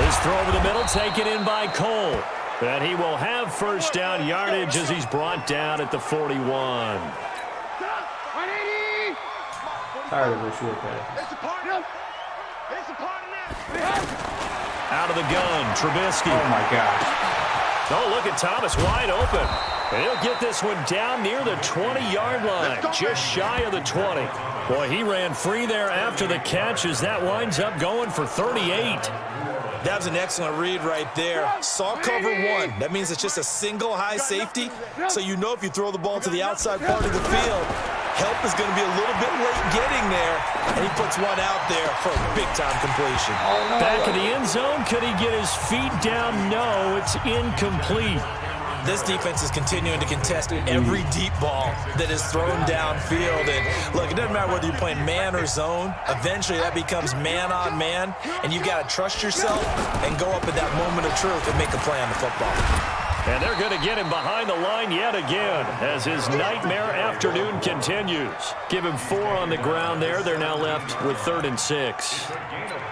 His throw over the middle, taken in by Cole. And he will have first down yardage as he's brought down at the 41. Tired of this shit, man. It's a part of Out of the gun, Trubisky. Oh my gosh. Oh, look at Thomas, wide open. And he'll get this one down near the 20-yard line, just shy of the 20. Boy, he ran free there after the catch as that winds up going for 38. That was an excellent read right there. Saw cover 1. That means it's just a single high safety. So you know if you throw the ball to the outside part of the field, help is going to be a little bit late getting there. And he puts one out there for a big-time completion. Back in the end zone, could he get his feet down? No, it's incomplete. This defense is continuing to contest every deep ball that is thrown downfield. And look, it doesn't matter whether you're playing man or zone. Eventually, that becomes man on man, and you've got to trust yourself and go up at that moment of truth and make a play on the football. And they're going to get him behind the line yet again as his nightmare afternoon continues. Give him 4 on the ground there. They're now left with 3rd and 6.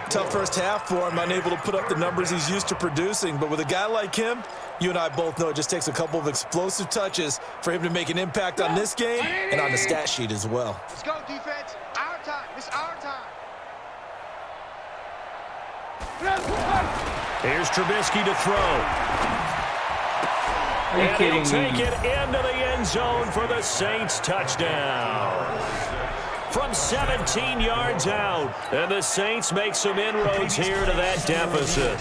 Tough first half for him, unable to put up the numbers he's used to producing. But with a guy like him, you and I both know it just takes a couple of explosive touches for him to make an impact on this game and on the stat sheet as well. Let's go, defense. Our time. It's our time. Here's Trubisky to throw. Are you And kidding he'll take me? it into the end zone for the Saints touchdown. From 17 yards out. And the Saints make some inroads here to that deficit.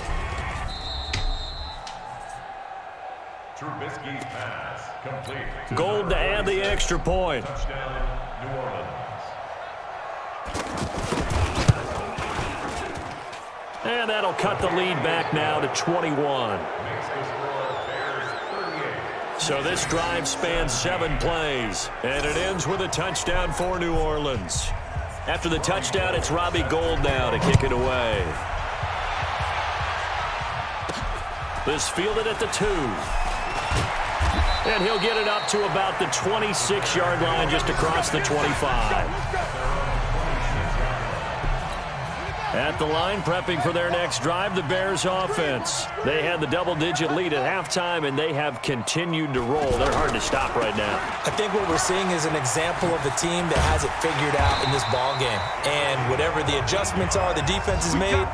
Trubisky's pass complete. Gold to add the extra point. Touchdown, New Orleans. And that'll cut the lead back now to 21. Makes the score Bears 38. So this drive spans 7 plays, and it ends with a touchdown for New Orleans. After the touchdown, it's Robbie Gould now to kick it away. This fielded at the 2. And he'll get it up to about the 26-yard line just across the 25. At the line, prepping for their next drive, the Bears offense. They had the double-digit lead at halftime, and they have continued to roll. They're hard to stop right now. I think what we're seeing is an example of a team that has it figured out in this ball game. And whatever the adjustments are the defense has made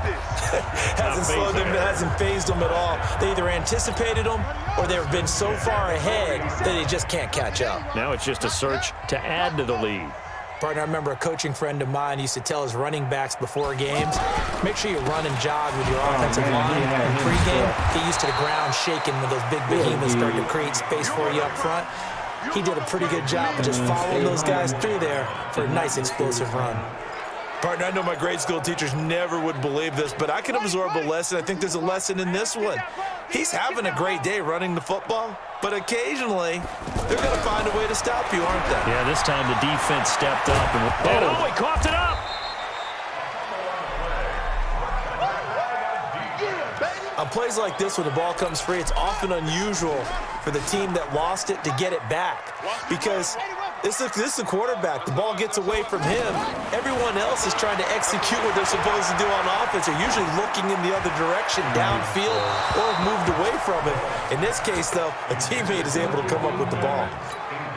hasn't slowed them, hasn't phased them at all. They either anticipated them or they've been so far ahead that they just can't catch up. Now it's just a search to add to the lead. Partner, I remember a coaching friend of mine used to tell his running backs before games, make sure you run and jog with your offensive line in pregame. Get used to the ground shaking when those big behemoths start to create space for you up front. He did a pretty good job of just following those guys through there for a nice explosive run. Partner, I know my grade school teachers never would believe this, but I can absorb a lesson. I think there's a lesson in this one. He's having a great day running the football, but occasionally they're going to find a way to stop you, aren't they? Yeah, this time the defense stepped up. And he coughed it up. On plays like this, when the ball comes free, it's often unusual for the team that lost it to get it back because this is the quarterback. The ball gets away from him. Everyone else is trying to execute what they're supposed to do on offense. They're usually looking in the other direction, downfield, or have moved away from it. In this case, though, a teammate is able to come up with the ball.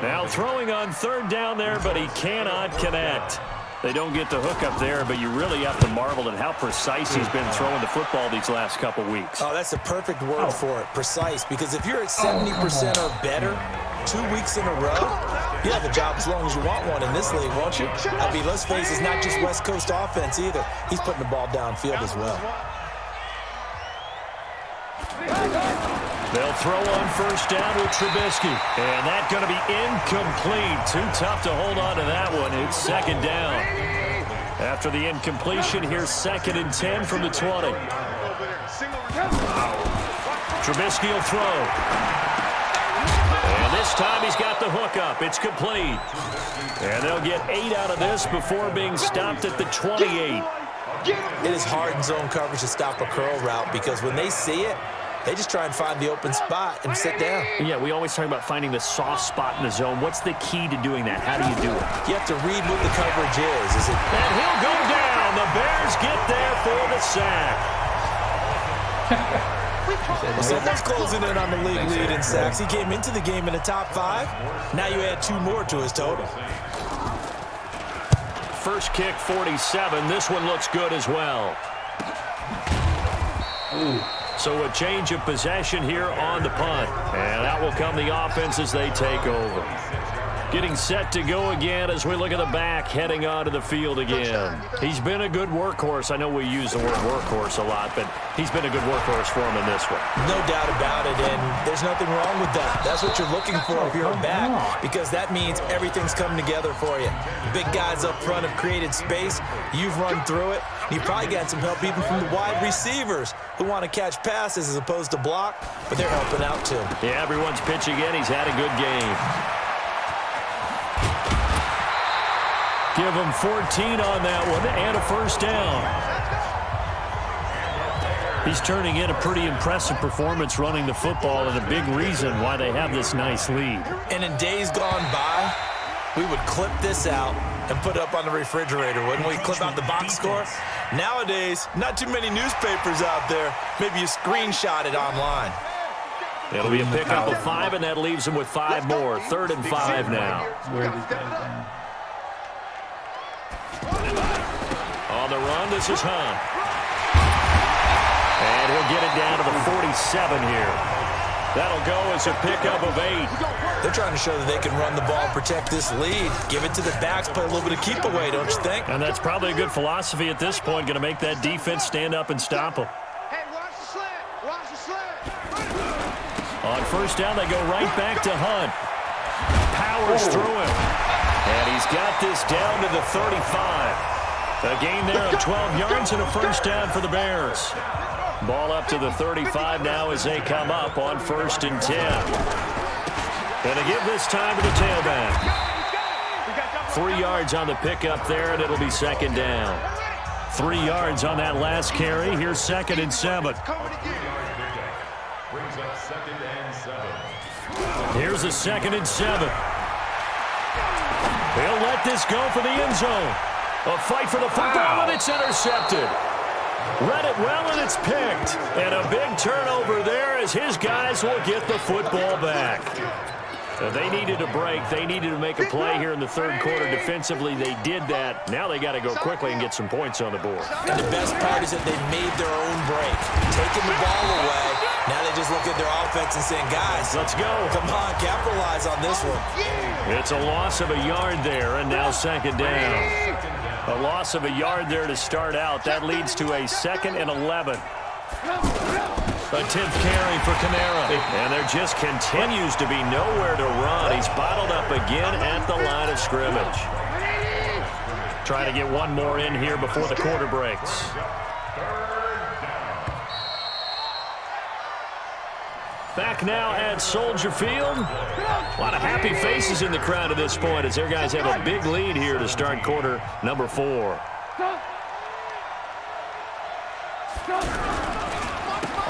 Now throwing on third down there, but he cannot connect. They don't get the hook up there, but you really have to marvel at how precise he's been throwing the football these last couple weeks. Oh, that's a perfect word for it, precise. Because if you're at 70% or better 2 weeks in a row, you have a job as long as you want one in this league, won't you? I mean, let's face it, it's not just West Coast offense either. He's putting the ball downfield as well. They'll throw on first down with Trubisky. And that's going to be incomplete. Too tough to hold on to that one. It's second down. After the incompletion, here's 2nd and 10 from the 20. Trubisky will throw. And this time he's got the hook up. It's complete. And they'll get 8 out of this before being stopped at the 28. It is hard in zone coverage to stop a curl route because when they see it, they just try and find the open spot and sit down. Yeah, we always talk about finding the soft spot in the zone. What's the key to doing that? How do you do it? You have to read what the coverage is. And he'll go down. The Bears get there for the sack. Well, someone's closing in on the league lead in sacks. He came into the game in the top 5. Now you add 2 more to his total. First kick, 47. This one looks good as well. So a change of possession here on the punt. And out will come the offense as they take over. Getting set to go again as we look at the back heading onto the field again. He's been a good workhorse. I know we use the word workhorse a lot, but he's been a good workhorse for him in this one. No doubt about it, and there's nothing wrong with that. That's what you're looking for if you're a back, because that means everything's coming together for you. Big guys up front have created space. You've run through it. You've probably got some help even from the wide receivers who want to catch passes as opposed to block, but they're helping out too. Yeah, everyone's pitching in. He's had a good game. Give him 14 on that one and a first down. He's turning in a pretty impressive performance running the football and a big reason why they have this nice lead. And in days gone by, we would clip this out and put it up on the refrigerator, wouldn't we? Clip out the box score. Nowadays, not too many newspapers out there. Maybe you screenshot it online. It'll be a pickup of 5, and that leaves them with 5 more. 3rd and 5 now. On the run, this is Hunt. And he'll get it down to the 47 here. That'll go as a pickup of 8. They're trying to show that they can run the ball, protect this lead. Give it to the backs, play a little bit of keep away, don't you think? And that's probably a good philosophy at this point, going to make that defense stand up and stop them. Hey, watch the slant. Watch the slant. On first down, they go right back to Hunt. Powers through him. And he's got this down to the 35. A gain there of 12 yards and a first down for the Bears. Ball up to the 35 now as they come up on 1st and 10. And to give this time to the tailback. 3 yards on the pickup there, and it'll be 2nd down. 3 yards on that last carry. Here's 2nd and 7. Brings up 2nd and 7. Here's a 2nd and 7. He'll let this go for the end zone. A fight for the football, and it's intercepted. Read it well, and it's picked. And a big turnover there as his guys will get the football back. They needed a break. They needed to make a play here in the 3rd quarter defensively. They did that. Now they got to go quickly and get some points on the board. And the best part is that they made their own break. Taking the ball away, now they just look at their offense and saying, guys, let's go. Come on, capitalize on this one. It's a loss of a yard there, and now 2nd down. A loss of a yard there to start out. That leads to a 2nd and 11. A 10th carry for Kamara. And there just continues to be nowhere to run. He's bottled up again at the line of scrimmage. Trying to get one more in here before the quarter breaks. Back now at Soldier Field. A lot of happy faces in the crowd at this point as their guys have a big lead here to start quarter number 4.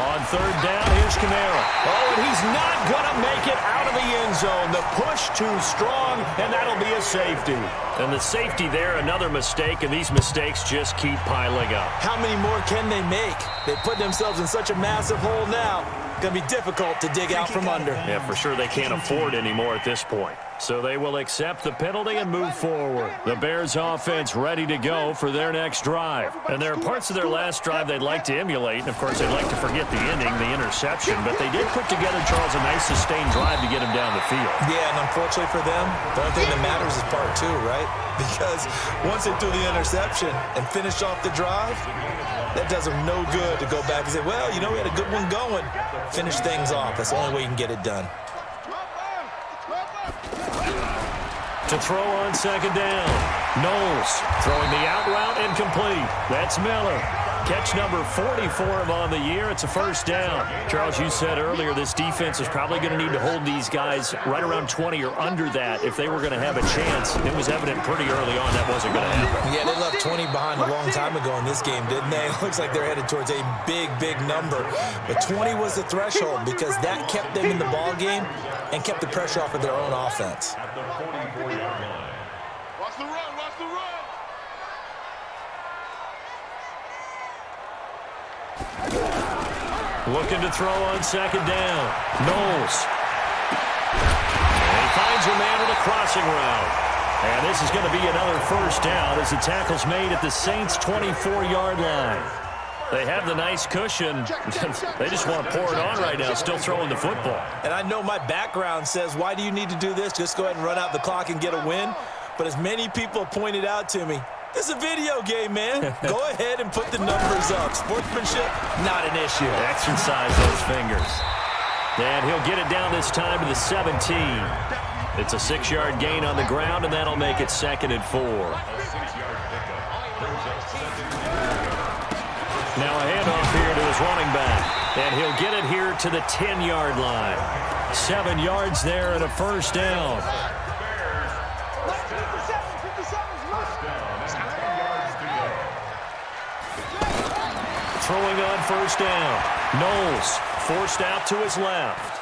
On 3rd down, here's Kamara. Oh, and he's not going to make it out of the end zone. The push too strong, and that'll be a safety. And the safety there, another mistake, and these mistakes just keep piling up. How many more can they make? They put themselves in such a massive hole now. Going to be difficult to dig out from under. Yeah, for sure they can't afford anymore at this point. So they will accept the penalty and move forward. The Bears offense ready to go for their next drive. And there are parts of their last drive they'd like to emulate. And, of course, they'd like to forget the ending, the interception. But they did put together, Charles, a nice sustained drive to get him down the field. Yeah, and unfortunately for them, the only thing that matters is part 2, right? Because once they threw the interception and finished off the drive, that does them no good to go back and say, well, you know, we had a good one going. Finish things off. That's the only way you can get it done. To throw on 2nd down. Knowles throwing the out route incomplete. That's Miller. Catch number 40 for him on the year. It's a 1st down. Charles, you said earlier this defense is probably going to need to hold these guys right around 20 or under that if they were going to have a chance. It was evident pretty early on that wasn't going to happen. Yeah, they left 20 behind a long time ago in this game, didn't they? It looks like they're headed towards a big, big number. But 20 was the threshold because that kept them in the ball game and kept the pressure off of their own offense. At the 44-yard line. Watch the run, watch the run. Looking to throw on 2nd down. Knowles. And he finds a man with a crossing route. And this is going to be another 1st down as the tackle's made at the Saints' 24-yard line. They have the nice cushion. They just want to pour it on right now, still throwing the football. And I know my background says, why do you need to do this? Just go ahead and run out the clock and get a win. But as many people have pointed out to me, this is a video game, man. Go ahead and put the numbers up. Sportsmanship, not an issue. Exercise those fingers. And he'll get it down this time to the 17. It's a 6-yard gain on the ground, and that'll make it 2nd and 4. Now a handoff here to his running back. And he'll get it here to the 10-yard line. 7 yards there and a 1st down. Throwing on 1st down. Knowles forced out to his left.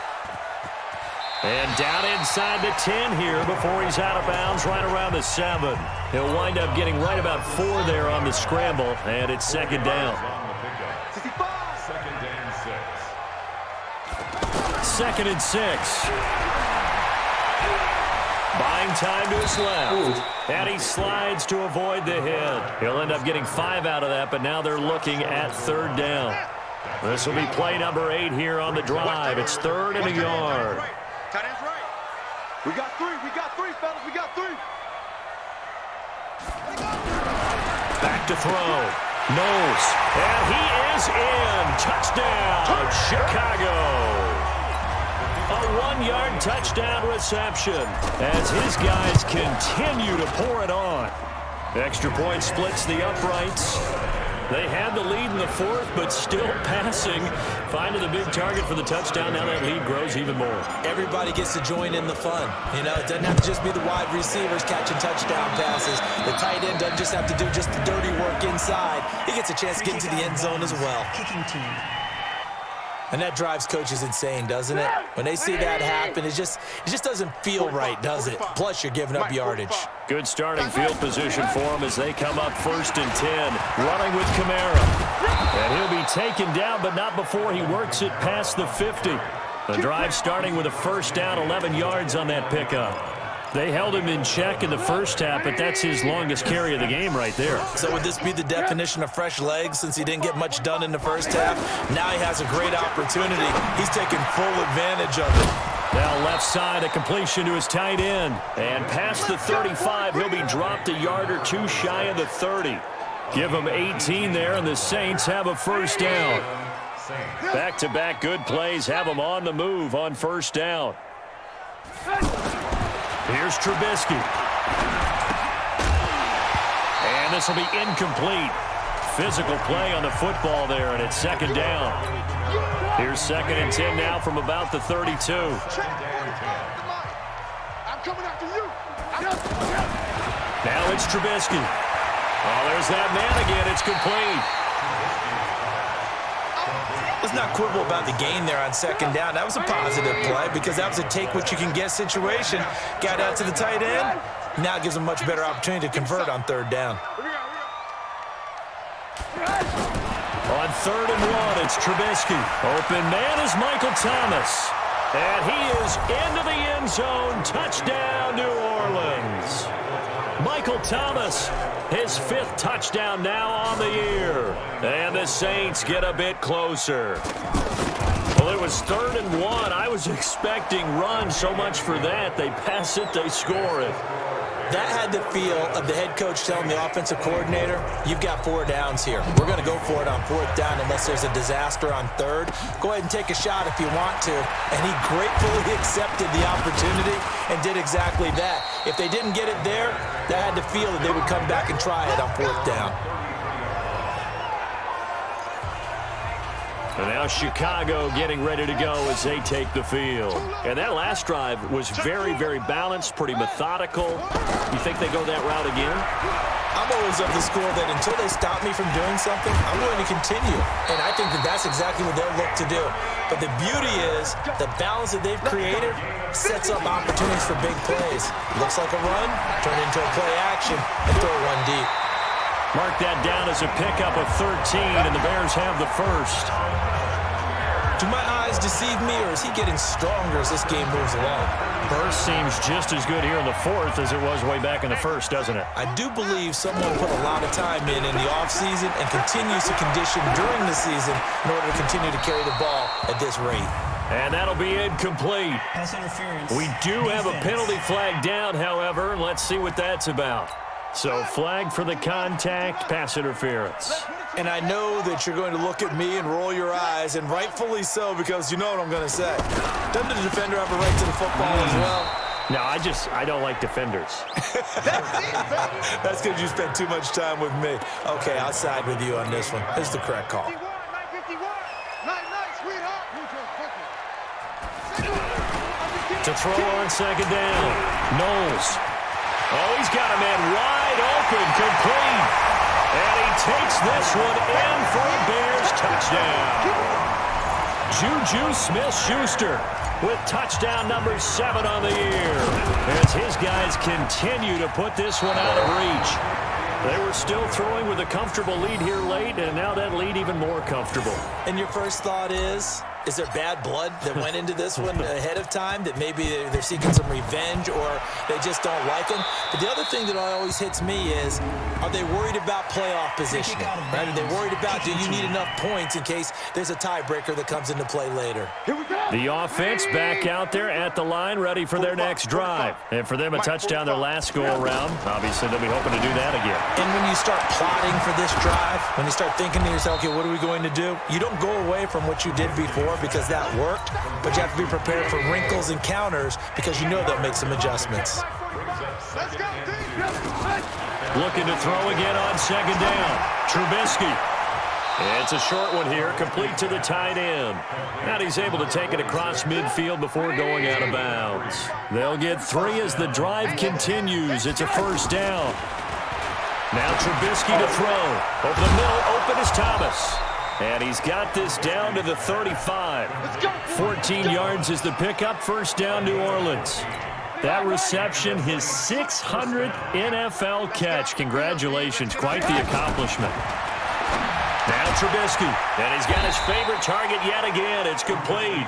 And down inside the 10 here before he's out of bounds right around the 7. He'll wind up getting right about 4 there on the scramble, and it's 2nd down. 2nd and 6. Buying time to his left. And he slides to avoid the hit. He'll end up getting 5 out of that, but now they're looking at 3rd down. This will be play number 8 here on the drive. It's 3rd and a yard. Tight end's right. We got 3, fellas, we got 3. Back to throw. Knowles. And he is in. Touchdown, Chicago. A 1-yard touchdown reception as his guys continue to pour it on. Extra point splits the uprights. They had the lead in the 4th, but still passing. Finding the big target for the touchdown. Now that lead grows even more. Everybody gets to join in the fun. You know, it doesn't have to just be the wide receivers catching touchdown passes. The tight end doesn't just have to do just the dirty work inside. He gets a chance to get into the end zone as well. Kicking team. And that drives coaches insane, doesn't it? When they see that happen, it just doesn't feel right, does it? Plus, you're giving up yardage. Good starting field position for them as they come up 1st and 10, running with Kamara. And he'll be taken down, but not before he works it past the 50. The drive starting with a 1st down, 11 yards on that pickup. They held him in check in the first half, but that's his longest carry of the game right there. So would this be the definition of fresh legs since he didn't get much done in the first half? Now he has a great opportunity. He's taking full advantage of it. Now left side, a completion to his tight end. And past the 35, he'll be dropped a yard or two shy of the 30. Give him 18 there, and the Saints have a 1st down. Back-to-back good plays have them on the move on 1st down. Here's Trubisky. And this will be incomplete. Physical play on the football there, and it's 2nd down. Here's 2nd and 10 now from about the 32. I'm coming after you. Now it's Trubisky. Oh, there's that man again. It's complete. Let's not quibble about the gain there on 2nd down. That was a positive play because that was a take-what-you-can-get situation. Got out to the tight end. Now it gives him a much better opportunity to convert on 3rd down. On 3rd and 1, it's Trubisky. Open man is Michael Thomas. And he is into the end zone. Touchdown, New Orleans. Michael Thomas, his 5th touchdown now on the year. And the Saints get a bit closer. Well, it was 3rd and 1. I was expecting run, so much for that. They pass it, they score it. That had the feel of the head coach telling the offensive coordinator, you've got 4 downs here. We're going to go for it on 4th down unless there's a disaster on 3rd. Go ahead and take a shot if you want to. And he gratefully accepted the opportunity and did exactly that. If they didn't get it there, that had the feel that they would come back and try it on 4th down. And now Chicago getting ready to go as they take the field. And that last drive was very, very balanced, pretty methodical. You think they go that route again? I'm always of the school that until they stop me from doing something, I'm going to continue. And I think that that's exactly what they'll look to do. But the beauty is the balance that they've created sets up opportunities for big plays. Looks like a run, turn into a play action, and throw one deep. Mark that down as a pickup of 13, and the Bears have the 1st. Do my eyes deceive me, or is he getting stronger as this game moves along? Burst seems just as good here in the 4th as it was way back in the 1st, doesn't it? I do believe someone put a lot of time in the offseason and continues to condition during the season in order to continue to carry the ball at this rate. And that'll be incomplete. Pass interference. We do have a penalty flag down, however, and let's see what that's about. So flag for the contact, pass interference. And I know that you're going to look at me and roll your eyes, and rightfully so, because you know what I'm going to say. Doesn't the defender have a right to the football as well? No, I don't like defenders. That's because you spent too much time with me. Okay, I'll side with you on this one. This is the correct call. To throw on 2nd down, Knowles. Oh, he's got a man wide open, complete. And he takes this one in for a Bears touchdown. Juju Smith-Schuster with touchdown number 7 on the year. As his guys continue to put this one out of reach. They were still throwing with a comfortable lead here late, and now that lead even more comfortable. And your first thought is there bad blood that went into this one ahead of time, that maybe they're seeking some revenge or they just don't like him? But the other thing that always hits me is, are they worried about playoff positioning? Right? Are they worried about, do you need enough points in case there's a tiebreaker that comes into play later? The offense back out there at the line, ready for their next drive. And for them, a touchdown their last go-around. Obviously, they'll be hoping to do that again. And when you start plotting for this drive, when you start thinking to yourself, okay, what are we going to do? You don't go away from what you did before because that worked, but you have to be prepared for wrinkles and counters because you know they'll make some adjustments. Looking to throw again on 2nd down. Trubisky. It's a short one here, complete to the tight end. And he's able to take it across midfield before going out of bounds. They'll get 3 as the drive continues. It's a 1st down. Now Trubisky to throw. Over the middle, open is Thomas. And he's got this down to the 35. 14 yards is the pickup. First down, New Orleans. That reception, his 600th NFL catch. Congratulations. Quite the accomplishment. Now Trubisky. And he's got his favorite target yet again. It's complete.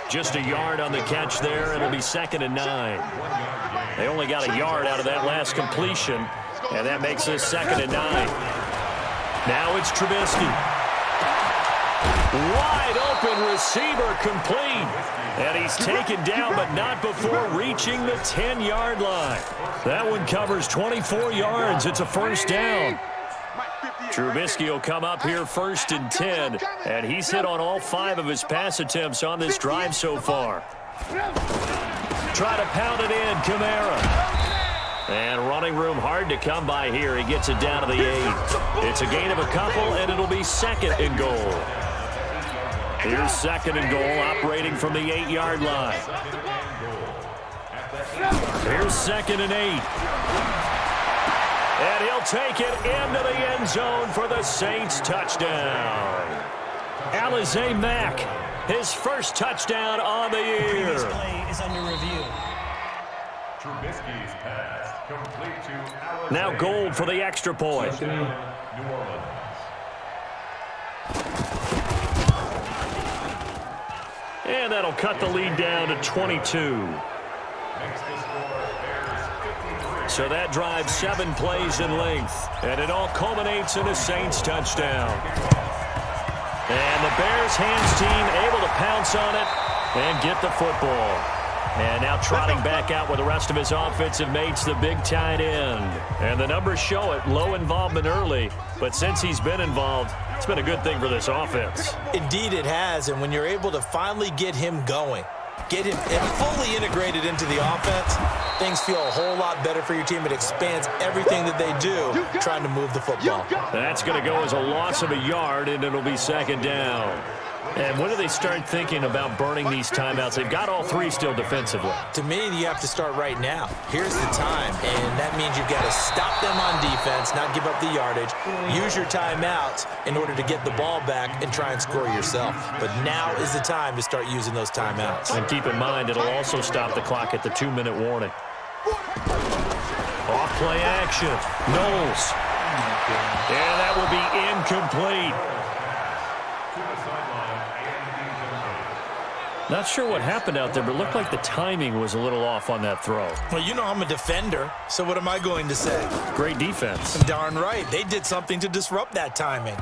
Just a yard on the catch there. It'll be 2nd and 9. They only got a yard out of that last completion. And that makes this 2nd and 9. Now it's Trubisky. Wide open receiver complete. And he's taken down, but not before reaching the 10-yard line. That one covers 24 yards. It's a first down. Trubisky will come up here 1st and 10. And he's hit on all 5 of his pass attempts on this drive so far. Try to pound it in, Kamara. And running room hard to come by here. He gets it down to the 8. It's a gain of a couple, and it'll be 2nd and goal. Here's 2nd and goal, operating from the 8-yard line. Here's 2nd and 8. And he'll take it into the end zone for the Saints touchdown. Alize Mack, his first touchdown on the year. This play is under review. Trubisky's pass complete to Alize. Now Gold for the extra point. New Orleans. And that'll cut the lead down to 22. Makes the score Bears 53. So that drives 7 plays in length. And it all culminates in a Saints touchdown. And the Bears hands team able to pounce on it and get the football. And now trotting back out with the rest of his offensive mates, the big tight end. And the numbers show it, low involvement early. But since he's been involved, it's been a good thing for this offense. Indeed it has, and when you're able to finally get him going, get him fully integrated into the offense, things feel a whole lot better for your team. It expands everything that they do trying to move the football. That's going to go as a loss of a yard, and it'll be 2nd down. And when do they start thinking about burning these timeouts? They've got all 3 still defensively. To me, you have to start right now. Here's the time, and that means you've got to stop them on defense, not give up the yardage, use your timeouts in order to get the ball back and try and score yourself. But now is the time to start using those timeouts. And keep in mind, it'll also stop the clock at the 2-minute warning. Off play action. Knowles. And that will be incomplete. Not sure what happened out there, but it looked like the timing was a little off on that throw. Well, you know I'm a defender, so what am I going to say? Great defense. Darn right. They did something to disrupt that timing.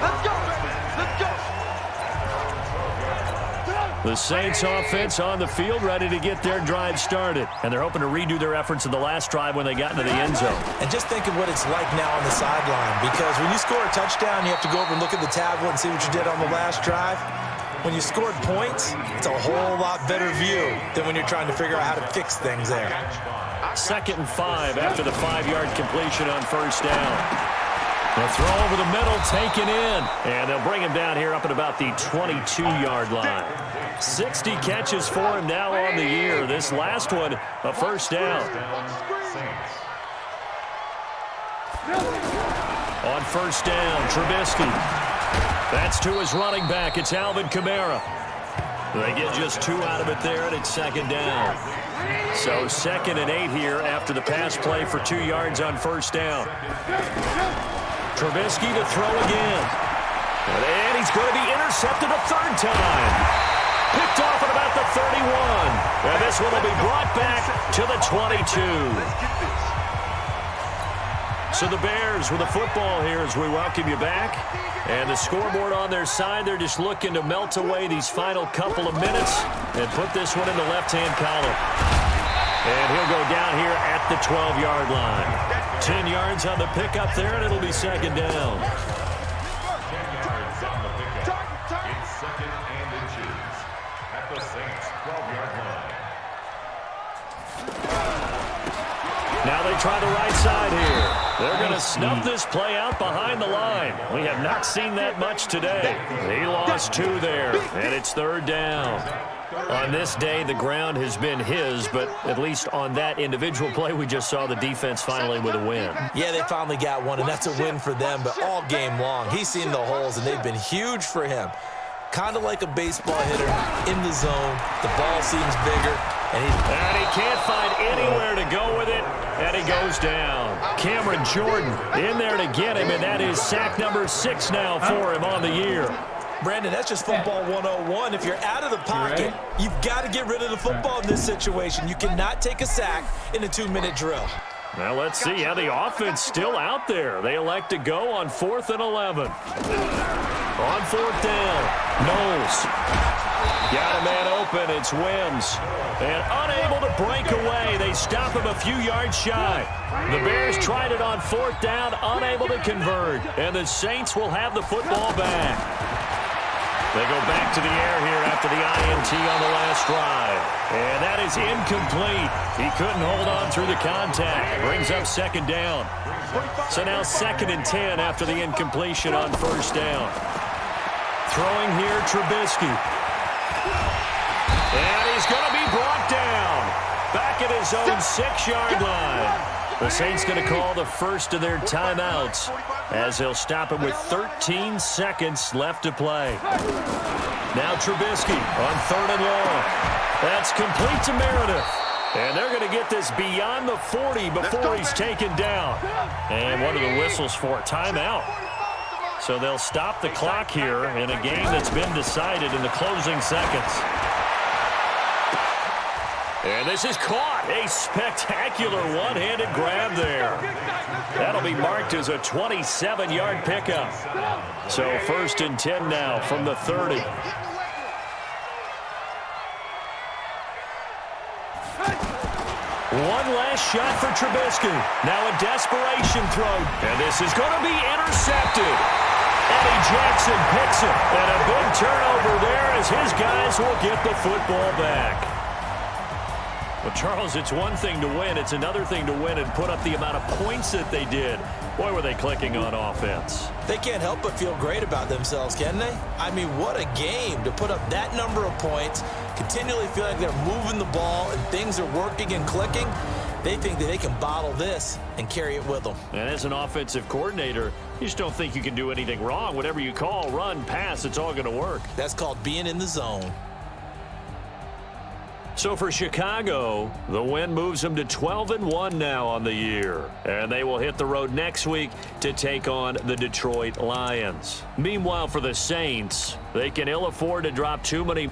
Let's go, baby. Let's go. The Saints offense on the field, ready to get their drive started. And they're hoping to redo their efforts in the last drive when they got into the end zone. And just think of what it's like now on the sideline, because when you score a touchdown, you have to go over and look at the tablet and see what you did on the last drive. When you scored points, it's a whole lot better view than when you're trying to figure out how to fix things there. 2nd and 5 after the 5-yard completion on first down. The throw over the middle, taken in. And they'll bring him down here up at about the 22-yard line. 60 catches for him now on the year. This last one, a first down. On first down, Trubisky. That's to his running back. It's Alvin Kamara. They get just 2 out of it there, and it's 2nd down. So 2nd and 8 here after the pass play for 2 yards on first down. Trubisky to throw again. And he's going to be intercepted a 3rd time. Picked off at about the 31. And this one will be brought back to the 22. So the Bears with the football here as we welcome you back. And the scoreboard on their side, they're just looking to melt away these final couple of minutes and put this one in the left-hand column. And he'll go down here at the 12-yard line. 10 yards on the pickup there, and it'll be 2nd down. 10 yards on the pickup. It's 2nd and inches at the Saints' 12-yard line. Now they try the right side here. They're going to snuff this play out behind the line. We have not seen that much today. He lost 2 there, and it's 3rd down. On this day, the ground has been his, but at least on that individual play, we just saw the defense finally with a win. Yeah, they finally got one, and that's a win for them, but all game long, he's seen the holes, and they've been huge for him. Kind of like a baseball hitter in the zone. The ball seems bigger, and he can't find anywhere to go with it, and he goes down. Cameron Jordan in there to get him, and that is sack number 6 now for him on the year. Brandon, that's just football 101. If you're out of the pocket, you've got to get rid of the football in this situation. You cannot take a sack in a 2-minute drill. Well, let's see how the offense still out there. They elect to go on 4th and 11. On 4th down, Knowles. Got a man open, it's Wims. And unable to break away, they stop him a few yards shy. The Bears tried it on 4th down, unable to convert. And the Saints will have the football back. They go back to the air here after the INT on the last drive. And that is incomplete. He couldn't hold on through the contact. Brings up 2nd down. So now 2nd and 10 after the incompletion on 1st down. Throwing here, Trubisky. And he's going to be brought down. Back at his own 6-yard line. The Saints going to call the first of their timeouts as they'll stop him with 13 seconds left to play. Now Trubisky on 3rd and long. That's complete to Meredith. And they're going to get this beyond the 40 before he's taken down. And what are the whistles for? Timeout. So they'll stop the clock here in a game that's been decided in the closing seconds. And this is caught. A spectacular one-handed grab there. That'll be marked as a 27-yard pickup. So 1st and 10 now from the 30. One last shot for Trubisky. Now a desperation throw. And this is going to be intercepted. Eddie Jackson picks it. And a big turnover there as his guys will get the football back. Well, Charles, it's one thing to win. It's another thing to win and put up the amount of points that they did. Boy, were they clicking on offense. They can't help but feel great about themselves, can they? I mean, what a game to put up that number of points, continually feel like they're moving the ball and things are working and clicking. They think that they can bottle this and carry it with them. And as an offensive coordinator, you just don't think you can do anything wrong. Whatever you call, run, pass, it's all going to work. That's called being in the zone. So for Chicago, the win moves them to 12-1 now on the year. And they will hit the road next week to take on the Detroit Lions. Meanwhile, for the Saints, they can ill afford to drop too many